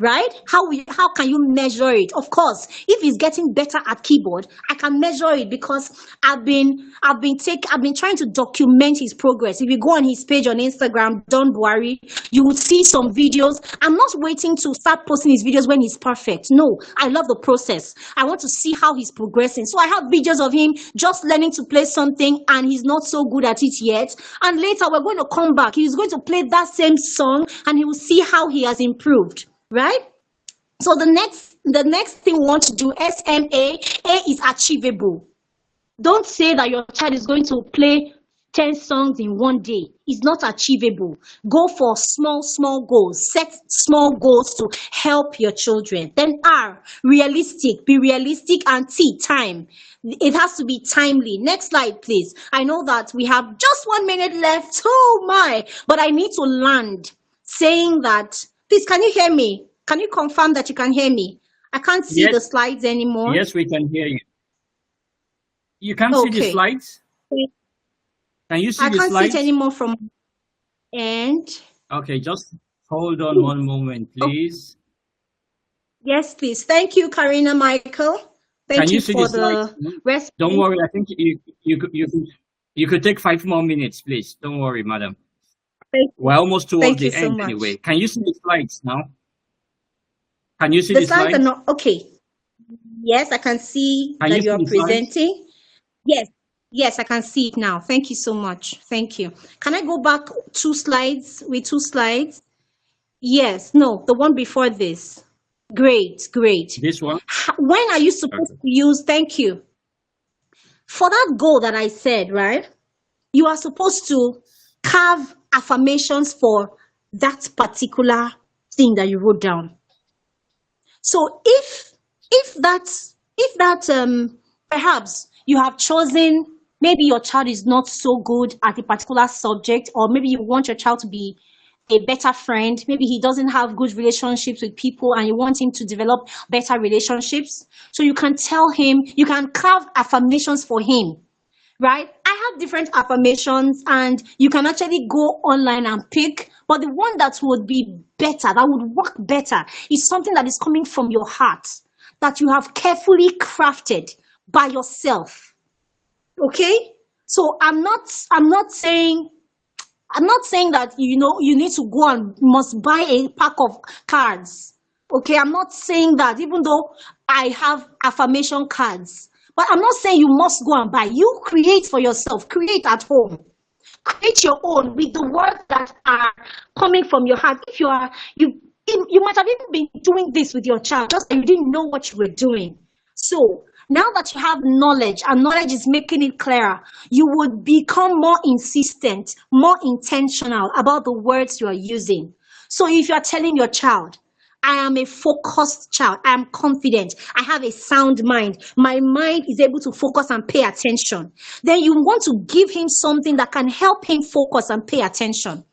Right? How can you measure it? Of course, if he's getting better at keyboard, I can measure it because I've been trying to document his progress. If you go on his page on Instagram, Don Buari, you will see some videos. I'm not waiting to start posting his videos when he's perfect. No, I love the process. I want to see how he's progressing. So I have videos of him just learning to play something and he's not so good at it yet. And later we're going to come back. He's going to play that same song and he will see how he has improved. Right? So the next thing we want to do, S-M-A, A is achievable. Don't say that your child is going to play 10 songs in one day. It's not achievable. Go for small goals. Set small goals to help your children. Then R, realistic. Be realistic. And T, time. It has to be timely. Next slide, please. I know that we have just 1 minute left. Oh my, but I need to land saying that. Please, can you hear me? Can you confirm that you can hear me? I can't see the slides anymore. Yes, we can hear you. You can't see the slides? Can you see the slides? I can't see it anymore from end. Okay, just hold on one moment, please. Yes, please. Thank you, Karina Michael. Thank you for the rest. Don't worry. I think you could take 5 more minutes, please. Don't worry, madam. We're almost towards the end anyway. Can you see the slides now? Can you see the slides? Are not okay. Yes, I can see that you are presenting. Yes, I can see it now. Thank you so much. Thank you. Can I go back 2 slides with 2 slides? Yes, no, the one before this. Great. This one? When are you supposed to use, thank you. For that goal that I said, right? You are supposed to carve affirmations for that particular thing that you wrote down. So if perhaps you have chosen, maybe your child is not so good at a particular subject, or maybe you want your child to be a better friend, maybe he doesn't have good relationships with people and you want him to develop better relationships. So you can tell him, you can carve affirmations for him. Right? I have different affirmations and you can actually go online and pick, but the one that would be better, that would work better, is something that is coming from your heart. that you have carefully crafted by yourself. Okay? So I'm not saying that you need to go and must buy a pack of cards. Okay, I'm not saying that, even though I have affirmation cards. But I'm not saying you must go and buy. You create for yourself, create at home. Create your own with the words that are coming from your heart. If you might have even been doing this with your child, just that you didn't know what you were doing. So now that you have knowledge, and knowledge is making it clearer, you would become more insistent, more intentional about the words you are using. So if you are telling your child, I am a focused child, I am confident, I have a sound mind, my mind is able to focus and pay attention, then you want to give him something that can help him focus and pay attention.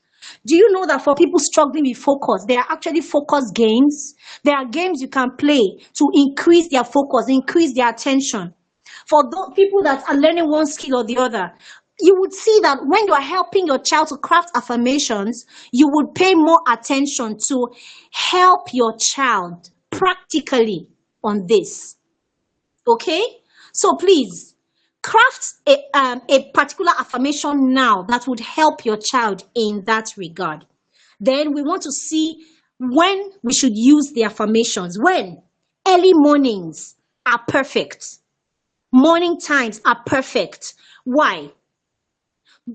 Do you know that for people struggling with focus, there are actually focus games? There are games you can play to increase their focus, increase their attention. For those people that are learning one skill or the other, you would see that when you are helping your child to craft affirmations, you would pay more attention to help your child practically on this. Okay? So please, craft a particular affirmation now that would help your child in that regard. Then we want to see when we should use the affirmations. When early mornings are perfect. Morning times are perfect. Why?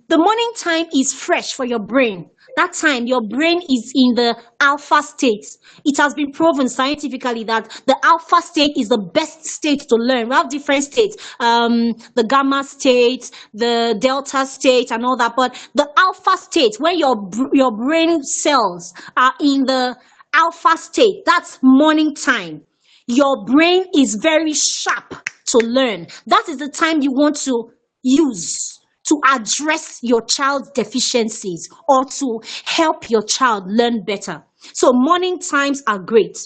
The morning time is fresh for your brain. That time, your brain is in the alpha state. It has been proven scientifically that the alpha state is the best state to learn. We have different states, the gamma state, the delta state, and all that. But the alpha state, when your brain cells are in the alpha state, that's morning time. Your brain is very sharp to learn. That is the time you want to use to address your child's deficiencies or to help your child learn better. So morning times are great.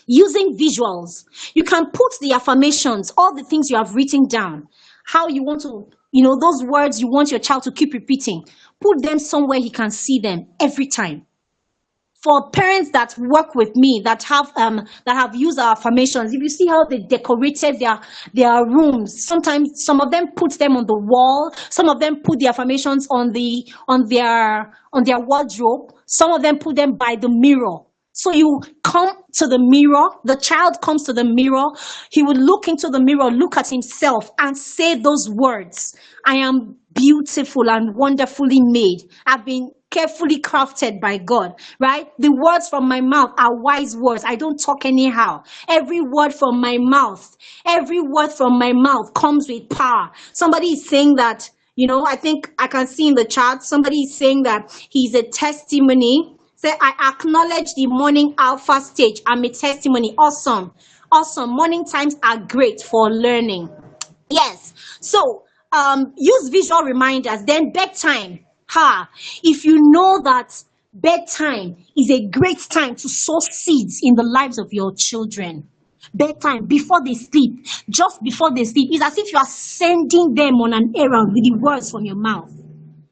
Using visuals, you can put the affirmations, all the things you have written down, how you want to, those words you want your child to keep repeating, put them somewhere he can see them every time. For parents that work with me that have used our affirmations, if you see how they decorated their rooms, sometimes some of them put them on the wall, some of them put the affirmations on their wardrobe, some of them put them by the mirror. So you come to the mirror, the child comes to the mirror, he would look into the mirror, look at himself and say those words. I am beautiful and wonderfully made. I've been carefully crafted by God, right? The words from my mouth are wise words. I don't talk anyhow. Every word from my mouth comes with power. Somebody is saying that, I think I can see in the chat, somebody is saying that he's a testimony. Say, I acknowledge the morning alpha stage. I'm a testimony. Awesome. Morning times are great for learning. Yes. So, use visual reminders. Then bedtime. If you know that bedtime is a great time to sow seeds in the lives of your children. Bedtime, before they sleep, just before they sleep, it's as if you are sending them on an errand with the words from your mouth.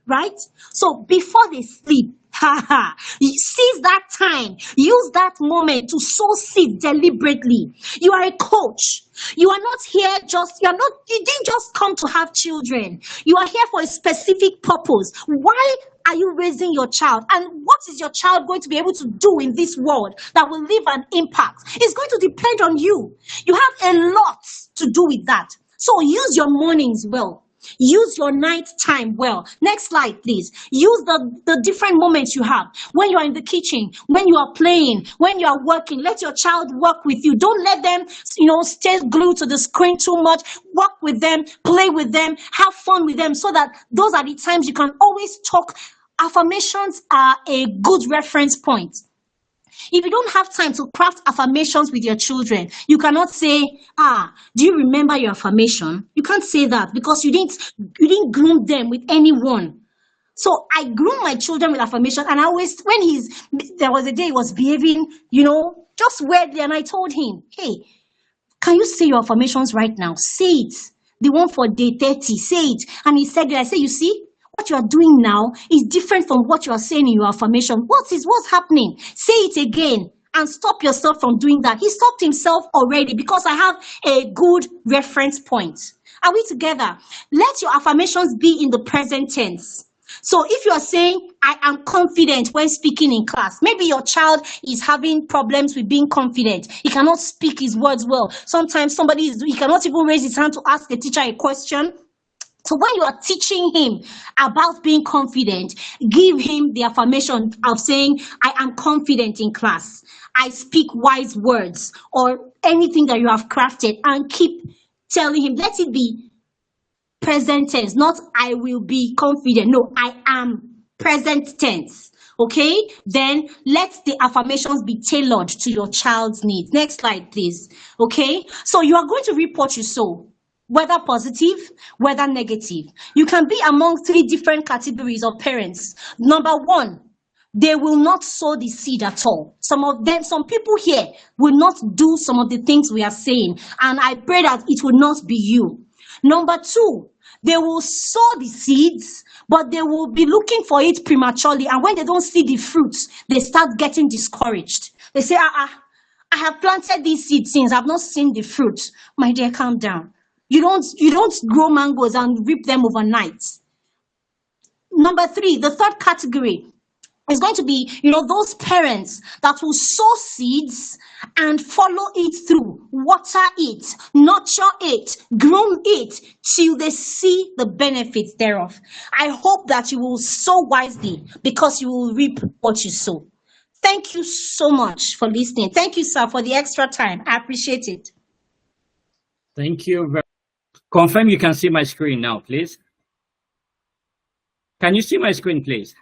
Right? So before they sleep, seize that time, use that moment to sow seed deliberately. You are a coach. You are not here you didn't just come to have children. You are here for a specific purpose. Why are you raising your child? And what is your child going to be able to do in this world that will leave an impact? It's going to depend on you. You have a lot to do with that. So use your mornings well. Use your night time well. Next slide, please. Use the different moments you have. When you are in the kitchen, when you are playing, when you are working, let your child work with you. Don't let them, stay glued to the screen too much. Work with them, play with them, have fun with them so that those are the times you can always talk. Affirmations are a good reference point. If you don't have time to craft affirmations with your children, you cannot say, do you remember your affirmation? You can't say that because you didn't groom them with anyone. So I groom my children with affirmation, and I always, there was a day he was behaving, just weirdly, and I told him, hey, can you say your affirmations right now? Say it. The one for day 30, say it. And he said it. I said, you see? What you are doing now is different from what you are saying in your affirmation. What's happening? Say it again. and stop yourself from doing that. He stopped himself already because I have a good reference point. Are we together? Let your affirmations be in the present tense. So if you are saying, I am confident when speaking in class, maybe your child is having problems with being confident. He cannot speak his words well. Sometimes he cannot even raise his hand to ask the teacher a question. So when you are teaching him about being confident, give him the affirmation of saying, I am confident in class. I speak wise words, or anything that you have crafted, and keep telling him, let it be present tense, not I will be confident. No, I am present tense. Okay? Then let the affirmations be tailored to your child's needs. Next slide, please. Okay? So you are going to reap what you sow, whether positive, whether negative. You can be among 3 different categories of parents. Number 1, they will not sow the seed at all. Some people here will not do some of the things we are saying, and I pray that it will not be you. Number 2, they will sow the seeds, but they will be looking for it prematurely, and when they don't see the fruits, they start getting discouraged. They say, I have planted these seeds since I've not seen the fruits. My dear, calm down. You don't grow mangoes and reap them overnight. Number 3, the third category is going to be, those parents that will sow seeds and follow it through, water it, nurture it, groom it till they see the benefits thereof. I hope that you will sow wisely, because you will reap what you sow. Thank you so much for listening. Thank you, sir, for the extra time. I appreciate it. Thank you. Confirm you can see my screen now, please. Can you see my screen, please?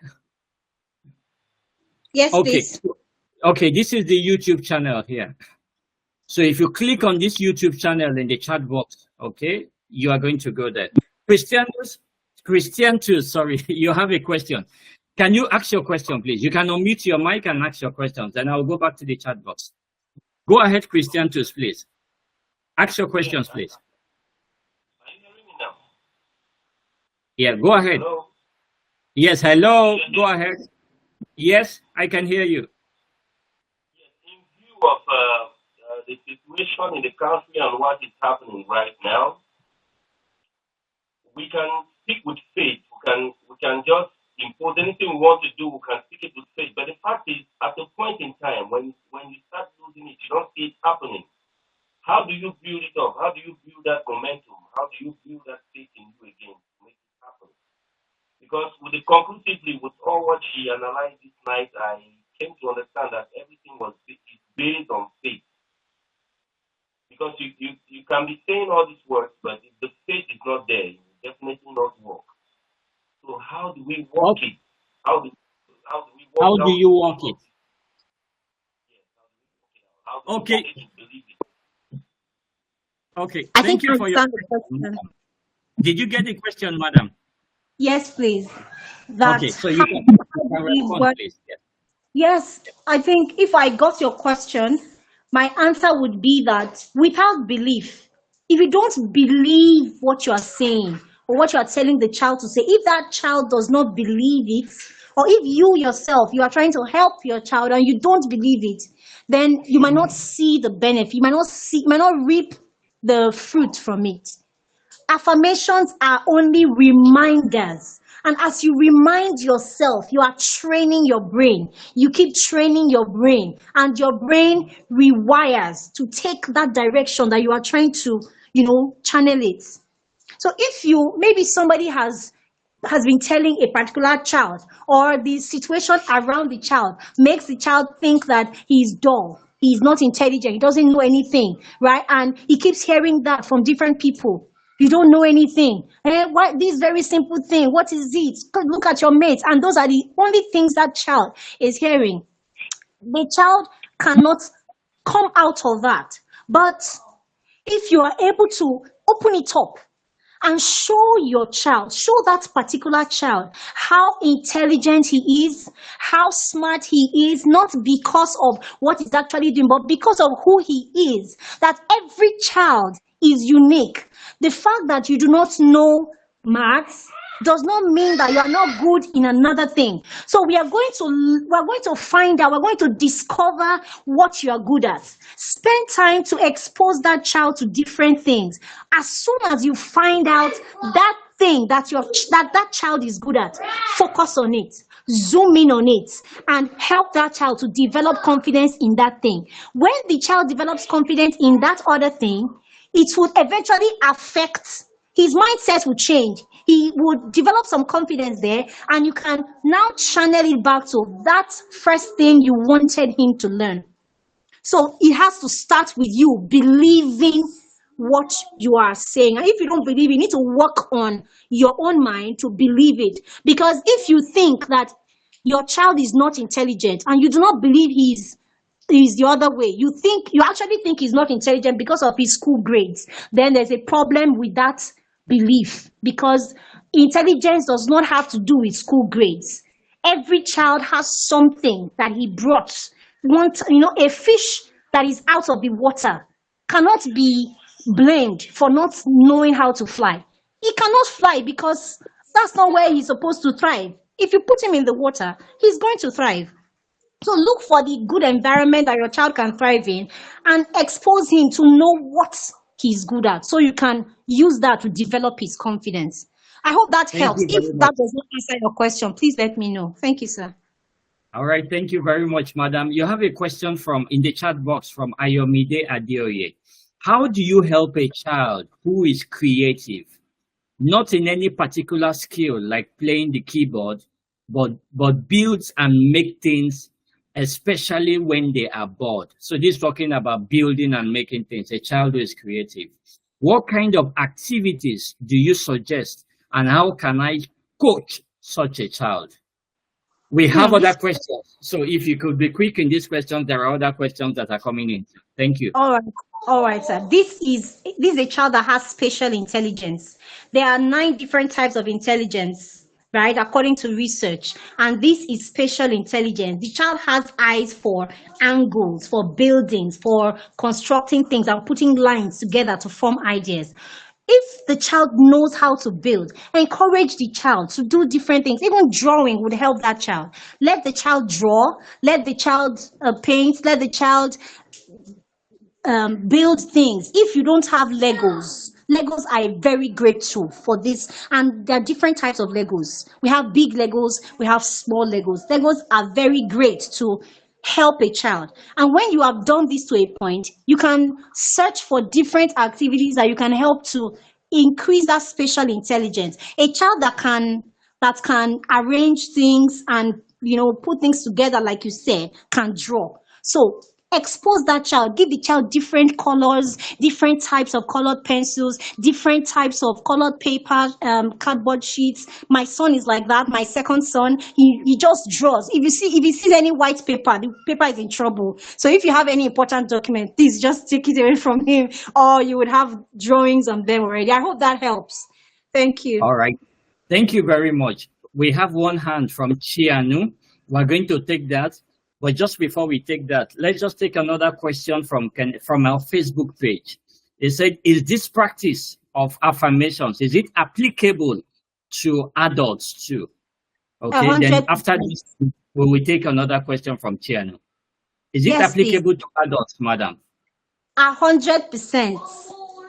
Yes, okay. please. Okay, this is the YouTube channel here. So if you click on this YouTube channel in the chat box, okay, you are going to go there. Christian too, sorry, you have a question. Can you ask your question, please? You can unmute your mic and ask your questions, then I'll go back to the chat box. Go ahead, Christian too, please. Ask your questions, please. Are you hearing me now? Yeah, go ahead. Hello? Yes, hello, go ahead. Yes, I can hear you. Yes, in view of the situation in the country and what is happening right now, we can speak with faith. We can just impose anything we want to do. We can speak it with faith. But the fact is, at a point in time, when you start losing it, you don't see it happening. How do you build it up? How do you build that momentum? How do you build that faith in you again to make it happen? Because conclusively, with all what she analyzed this night, I came to understand that everything is based on faith. Because you can be saying all these words, but if the faith is not there, it will definitely not work. So how do we walk it? How do we walk How do you walk it? Yes, how do we walk it to believe it? Okay, I thank think you I for your understand the question. Did you get the question, madam? Yes, please. Okay, so you can respond, please. Yeah. Yes, I think if I got your question, my answer would be that without belief, if you don't believe what you are saying or what you are telling the child to say, if that child does not believe it, or if you yourself, you are trying to help your child and you don't believe it, then you might not see the benefit, you might not reap the fruit from it. Affirmations are only reminders. And as you remind yourself, you are training your brain. You keep training your brain, and your brain rewires to take that direction that you are trying to, channel it. So if maybe somebody has been telling a particular child, or the situation around the child makes the child think that he's dull, he's not intelligent, he doesn't know anything, right? And he keeps hearing that from different people. You don't know anything. What this very simple thing? What is it? Look at your mates, and those are the only things that child is hearing. The child cannot come out of that. But if you are able to open it up and show that particular child how intelligent he is, how smart he is, not because of what he's actually doing, but because of who he is, that every child is unique. The fact that you do not know maths, does not mean that you are not good in another thing. So we're going to find out, we're going to discover what you are good at. Spend time to expose that child to different things. As soon as you find out that thing that that child is good at, focus on it. Zoom in on it and help that child to develop confidence in that thing. When the child develops confidence in that other thing, it would eventually affect his mindset will change. He would develop some confidence there, and you can now channel it back to that first thing you wanted him to learn. So it has to start with you believing what you are saying. And if you don't believe, you need to work on your own mind to believe it. Because if you think that your child is not intelligent and you do not believe he's the other way, you actually think he's not intelligent because of his school grades, then there's a problem with that belief, because intelligence does not have to do with school grades. Every child has something that he brought. A fish that is out of the water cannot be blamed for not knowing how to fly. He cannot fly because that's not where he's supposed to thrive. If you put him in the water, he's going to thrive. So look for the good environment that your child can thrive in and expose him to know what he's good at, so you can use that to develop his confidence. I hope that helps. If that does not answer your question, please let me know. Thank you, sir. All right, thank you very much, madam. You have a question in the chat box from Ayomide Adeoye. How do you help a child who is creative, not in any particular skill like playing the keyboard, but builds and make things, especially when they are bored? So this is talking about building and making things, a child who is creative. What kind of activities do you suggest, and how can I coach such a child? We have other questions. So if you could be quick in these questions, there are other questions that are coming in. Thank you. All right, sir. This is a child that has spatial intelligence. There are 9 different types of intelligence, right, according to research. And this is spatial intelligence. The child has eyes for angles, for buildings, for constructing things and putting lines together to form ideas. If the child knows how to build, encourage the child to do different things. Even drawing would help that child. Let the child draw, let the child paint, let the child build things. If you don't have Legos are a very great tool for this, and there are different types of Legos. We have big Legos, we have small Legos. Legos are very great to help a child. And when you have done this to a point, you can search for different activities that you can help to increase that spatial intelligence. A child that can arrange things and put things together, like you said, can draw. So expose that child, give the child different colors, different types of colored pencils, different types of colored paper, cardboard sheets. My son is like that. My second son, he just draws. If he sees any white paper, the paper is in trouble. So if you have any important document, please just take it away from him, or you would have drawings on them already. I hope that helps. Thank you. All right. Thank you very much. We have one hand from Chianu. We're going to take that. But just before we take that, let's just take another question from our Facebook page. They said, is this practice of affirmations, is it applicable to adults too? Okay, 100%. Then after this, we will take another question from Chiano. Is it applicable to adults, madam? 100%.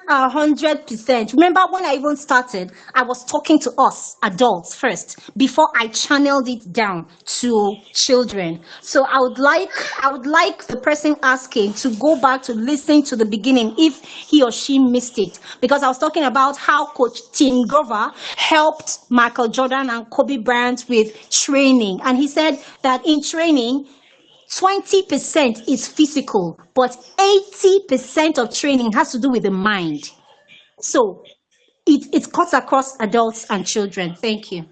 100%. Remember when I even started, I was talking to us adults first before I channeled it down to children. So I would like the person asking to go back to listen to the beginning if he or she missed it, because I was talking about how Coach Tim Grover helped Michael Jordan and Kobe Bryant with training, and he said that in training 20% is physical, but 80% of training has to do with the mind. So it cuts across adults and children. Thank you.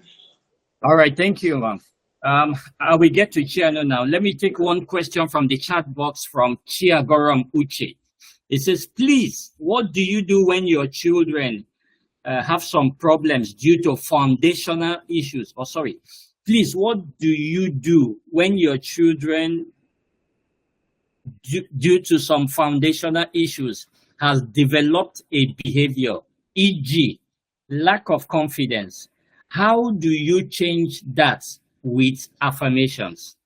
All right, thank you, ma'am. I will get to Chiano now. Let me take one question from the chat box from Chiagoram Uche. It says, please, what do you do when your children have some problems due to foundational issues? Please, what do you do when your children, due to some foundational issues, has developed a behavior, e.g., lack of confidence, How do you change that with affirmations?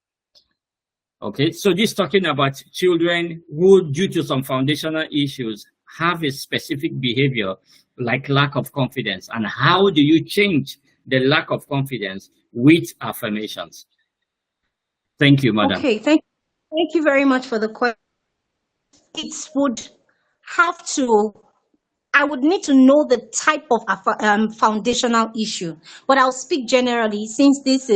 Okay, so this talking about children who, due to some foundational issues, have a specific behavior like lack of confidence. And how do you change the lack of confidence with affirmations? Thank you, madam. Okay, thank you very much for the question. It would have to, I would need to know the type of foundational issue, but I'll speak generally since this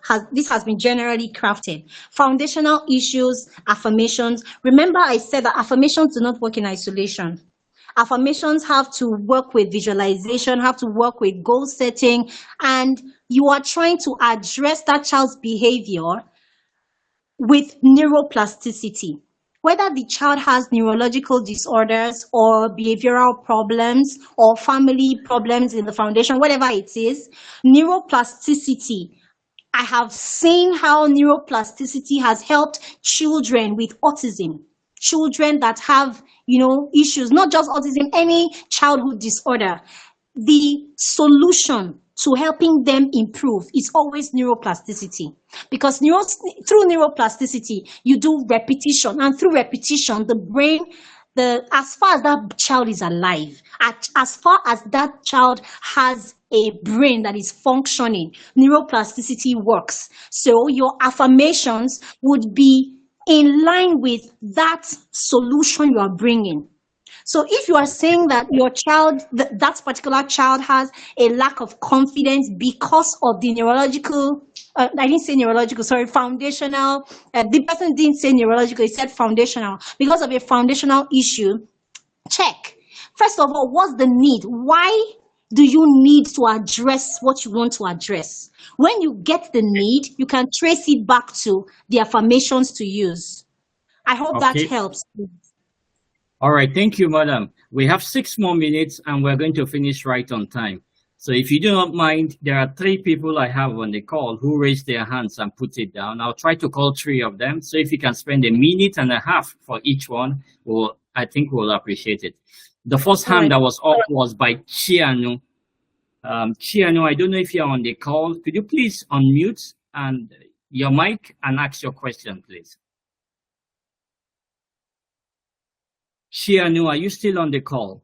has been generally crafted. Foundational issues, affirmations. Remember, I said that affirmations do not work in isolation. Affirmations have to work with visualization, have to work with goal setting, and you are trying to address that child's behavior with neuroplasticity. Whether the child has neurological disorders or behavioral problems or family problems in the foundation, whatever it is, neuroplasticity. I have seen how neuroplasticity has helped children with autism, children that have, issues, not just autism, any childhood disorder. The solution to helping them improve is always neuroplasticity, because through neuroplasticity you do repetition, and through repetition the brain, as far as that child is alive, as far as that child has a brain that is functioning, neuroplasticity works. So your affirmations would be in line with that solution you are bringing. So if you are saying that your child, that particular child has a lack of confidence because of the neurological, I didn't say neurological, sorry, foundational, the person didn't say neurological, he said foundational. Because of a foundational issue, check. First of all, what's the need? Why do you need to address what you want to address? When you get the need, you can trace it back to the affirmations to use. I hope that helps. All right, thank you, madam. We have 6 more minutes and we're going to finish right on time. So if you do not mind, there are 3 people I have on the call who raised their hands and put it down. I'll try to call 3 of them. So if you can spend 1.5 minutes for each one, I think we'll appreciate it. The first hand that was up was by Chianu. Chianu, I don't know if you're on the call. Could you please unmute and your mic and ask your question, please? Chianu, are you still on the call?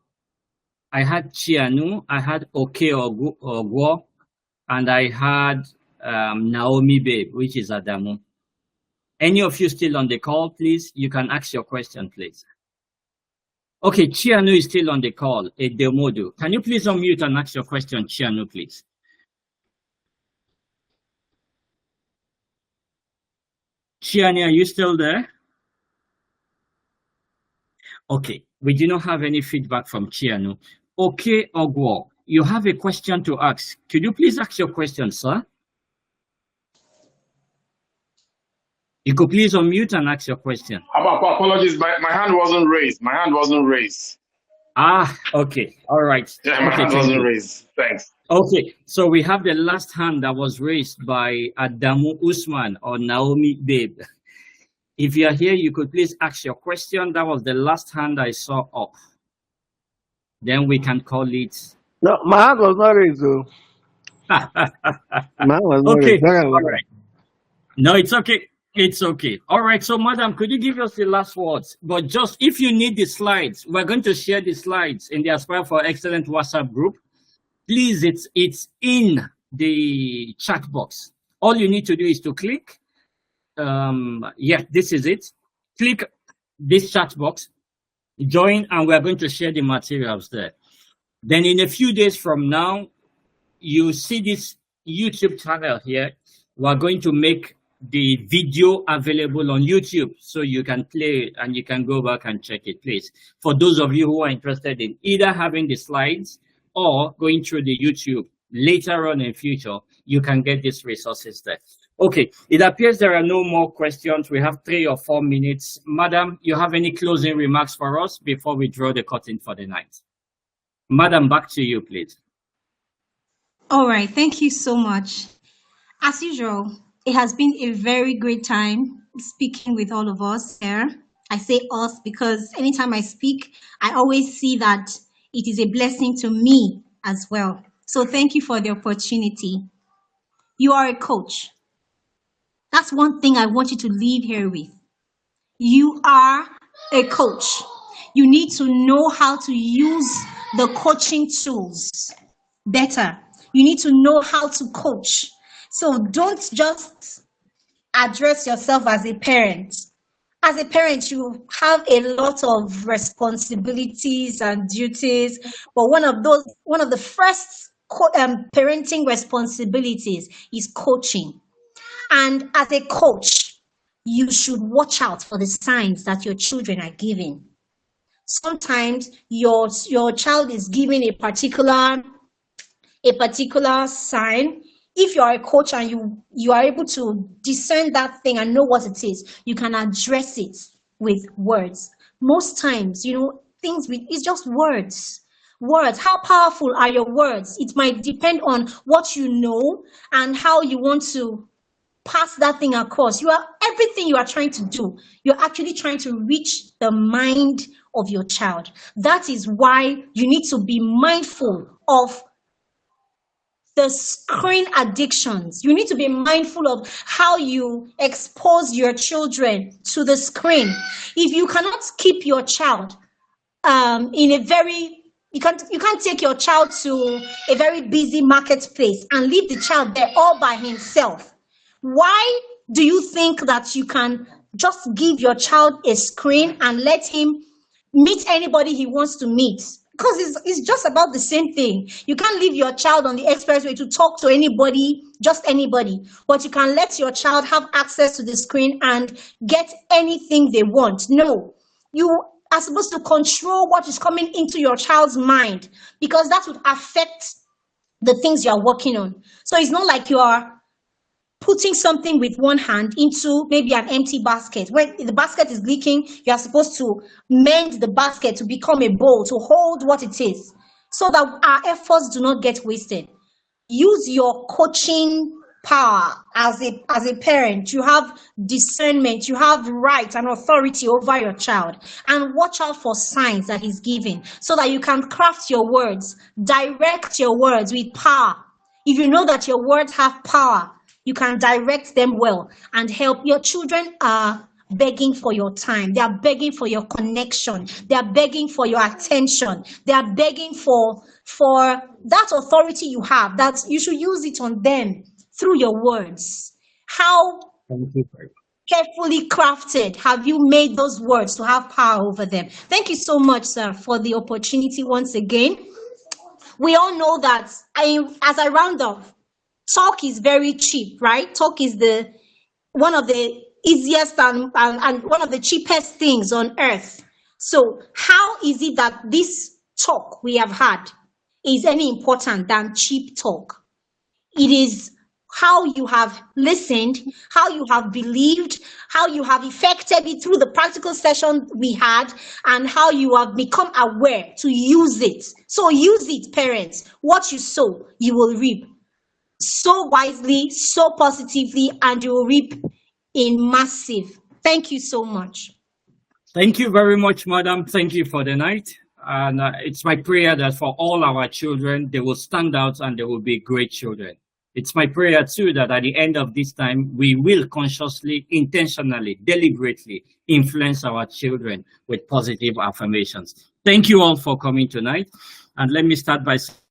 I had Chianu, I had Oke Ogwo, and I had Naomi Babe, which is Adamu. Any of you still on the call, please? You can ask your question, please. Okay, Chianu is still on the call. Edemodu, can you please unmute and ask your question, Chianu, please? Chianu, are you still there? Okay, we do not have any feedback from Chianu. Okay, Ogwo, you have a question to ask. Could you please ask your question, sir? You could please unmute and ask your question. Apologies, my hand wasn't raised. My hand wasn't raised. Ah, okay, all right. Yeah, my hand wasn't raised. Thanks. Okay, so we have the last hand that was raised by Adamu Usman or Naomi Babe. If you are here, you could please ask your question. That was the last hand I saw up. Then we can call it. No, my hand was not raised, though. My hand was not okay, raised. all right. No, it's okay. It's okay. All right. So, madam, could you give us the last words? But just if you need the slides, we're going to share the slides in the Aspire for Excellence WhatsApp group. Please, it's in the chat box. All you need to do is to click. Yeah, this is it. Click this chat box, join, and we're going to share the materials there. Then in a few days from now, you see this YouTube channel here. We're going to make the video available on YouTube so you can play and you can go back and check it, please. For those of you who are interested in either having the slides or going through the YouTube later on in future, you can get these resources there. Okay, it appears there are no more questions. We have 3 or 4 minutes. Madam, you have any closing remarks for us before we draw the curtain for the night? Madam, back to you, please. All right, thank you so much. As usual, it has been a very great time speaking with all of us here. I say us because anytime I speak, I always see that it is a blessing to me as well. So thank you for the opportunity. You are a coach. That's one thing I want you to leave here with. You are a coach. You need to know how to use the coaching tools better. You need to know how to coach. So don't just address yourself as a parent. As a parent, you have a lot of responsibilities and duties, but one of the first parenting responsibilities is coaching. And as a coach, you should watch out for the signs that your children are giving. Sometimes your child is giving a particular sign. If you are a coach and you are able to discern that thing and know what it is, you can address it with words. Most times, it's just words. Words. How powerful are your words? It might depend on what you know and how you want to pass that thing across. Everything you are trying to do, you're actually trying to reach the mind of your child. That is why you need to be mindful of the screen addictions. You need to be mindful of how you expose your children to the screen. If you cannot keep your child you can't take your child to a very busy marketplace and leave the child there all by himself. Why do you think that you can just give your child a screen and let him meet anybody he wants to meet? Because it's just about the same thing. You can't leave your child on the expressway to talk to anybody, just anybody. But you can let your child have access to the screen and get anything they want. No, you are supposed to control what is coming into your child's mind, because that would affect the things you are working on. So it's not like you are putting something with one hand into maybe an empty basket. When the basket is leaking, you are supposed to mend the basket to become a bowl to hold what it is, so that our efforts do not get wasted. Use your coaching power as a parent. You have discernment, you have right and authority over your child, and watch out for signs that he's giving, so that you can craft your words, direct your words with power. If you know that your words have power, you can direct them well and help. Your children are begging for your time. They are begging for your connection. They are begging for your attention. They are begging for that authority you have, that you should use it on them through your words. How carefully crafted have you made those words to have power over them? Thank you so much, sir, for the opportunity once again. We all know that, as I round up, talk is very cheap, right? Talk is one of the easiest and one of the cheapest things on earth. So how is it that this talk we have had is any important than cheap talk? It is how you have listened, how you have believed, how you have effected it through the practical session we had, and how you have become aware to use it. So use it, parents. What you sow, you will reap. So wisely, so positively, and you will reap in massive. Thank you so much. Thank you very much, madam. Thank you for the night. And it's my prayer that for all our children, they will stand out and they will be great children. It's my prayer too that at the end of this time, we will consciously, intentionally, deliberately influence our children with positive affirmations. Thank you all for coming tonight. And let me start by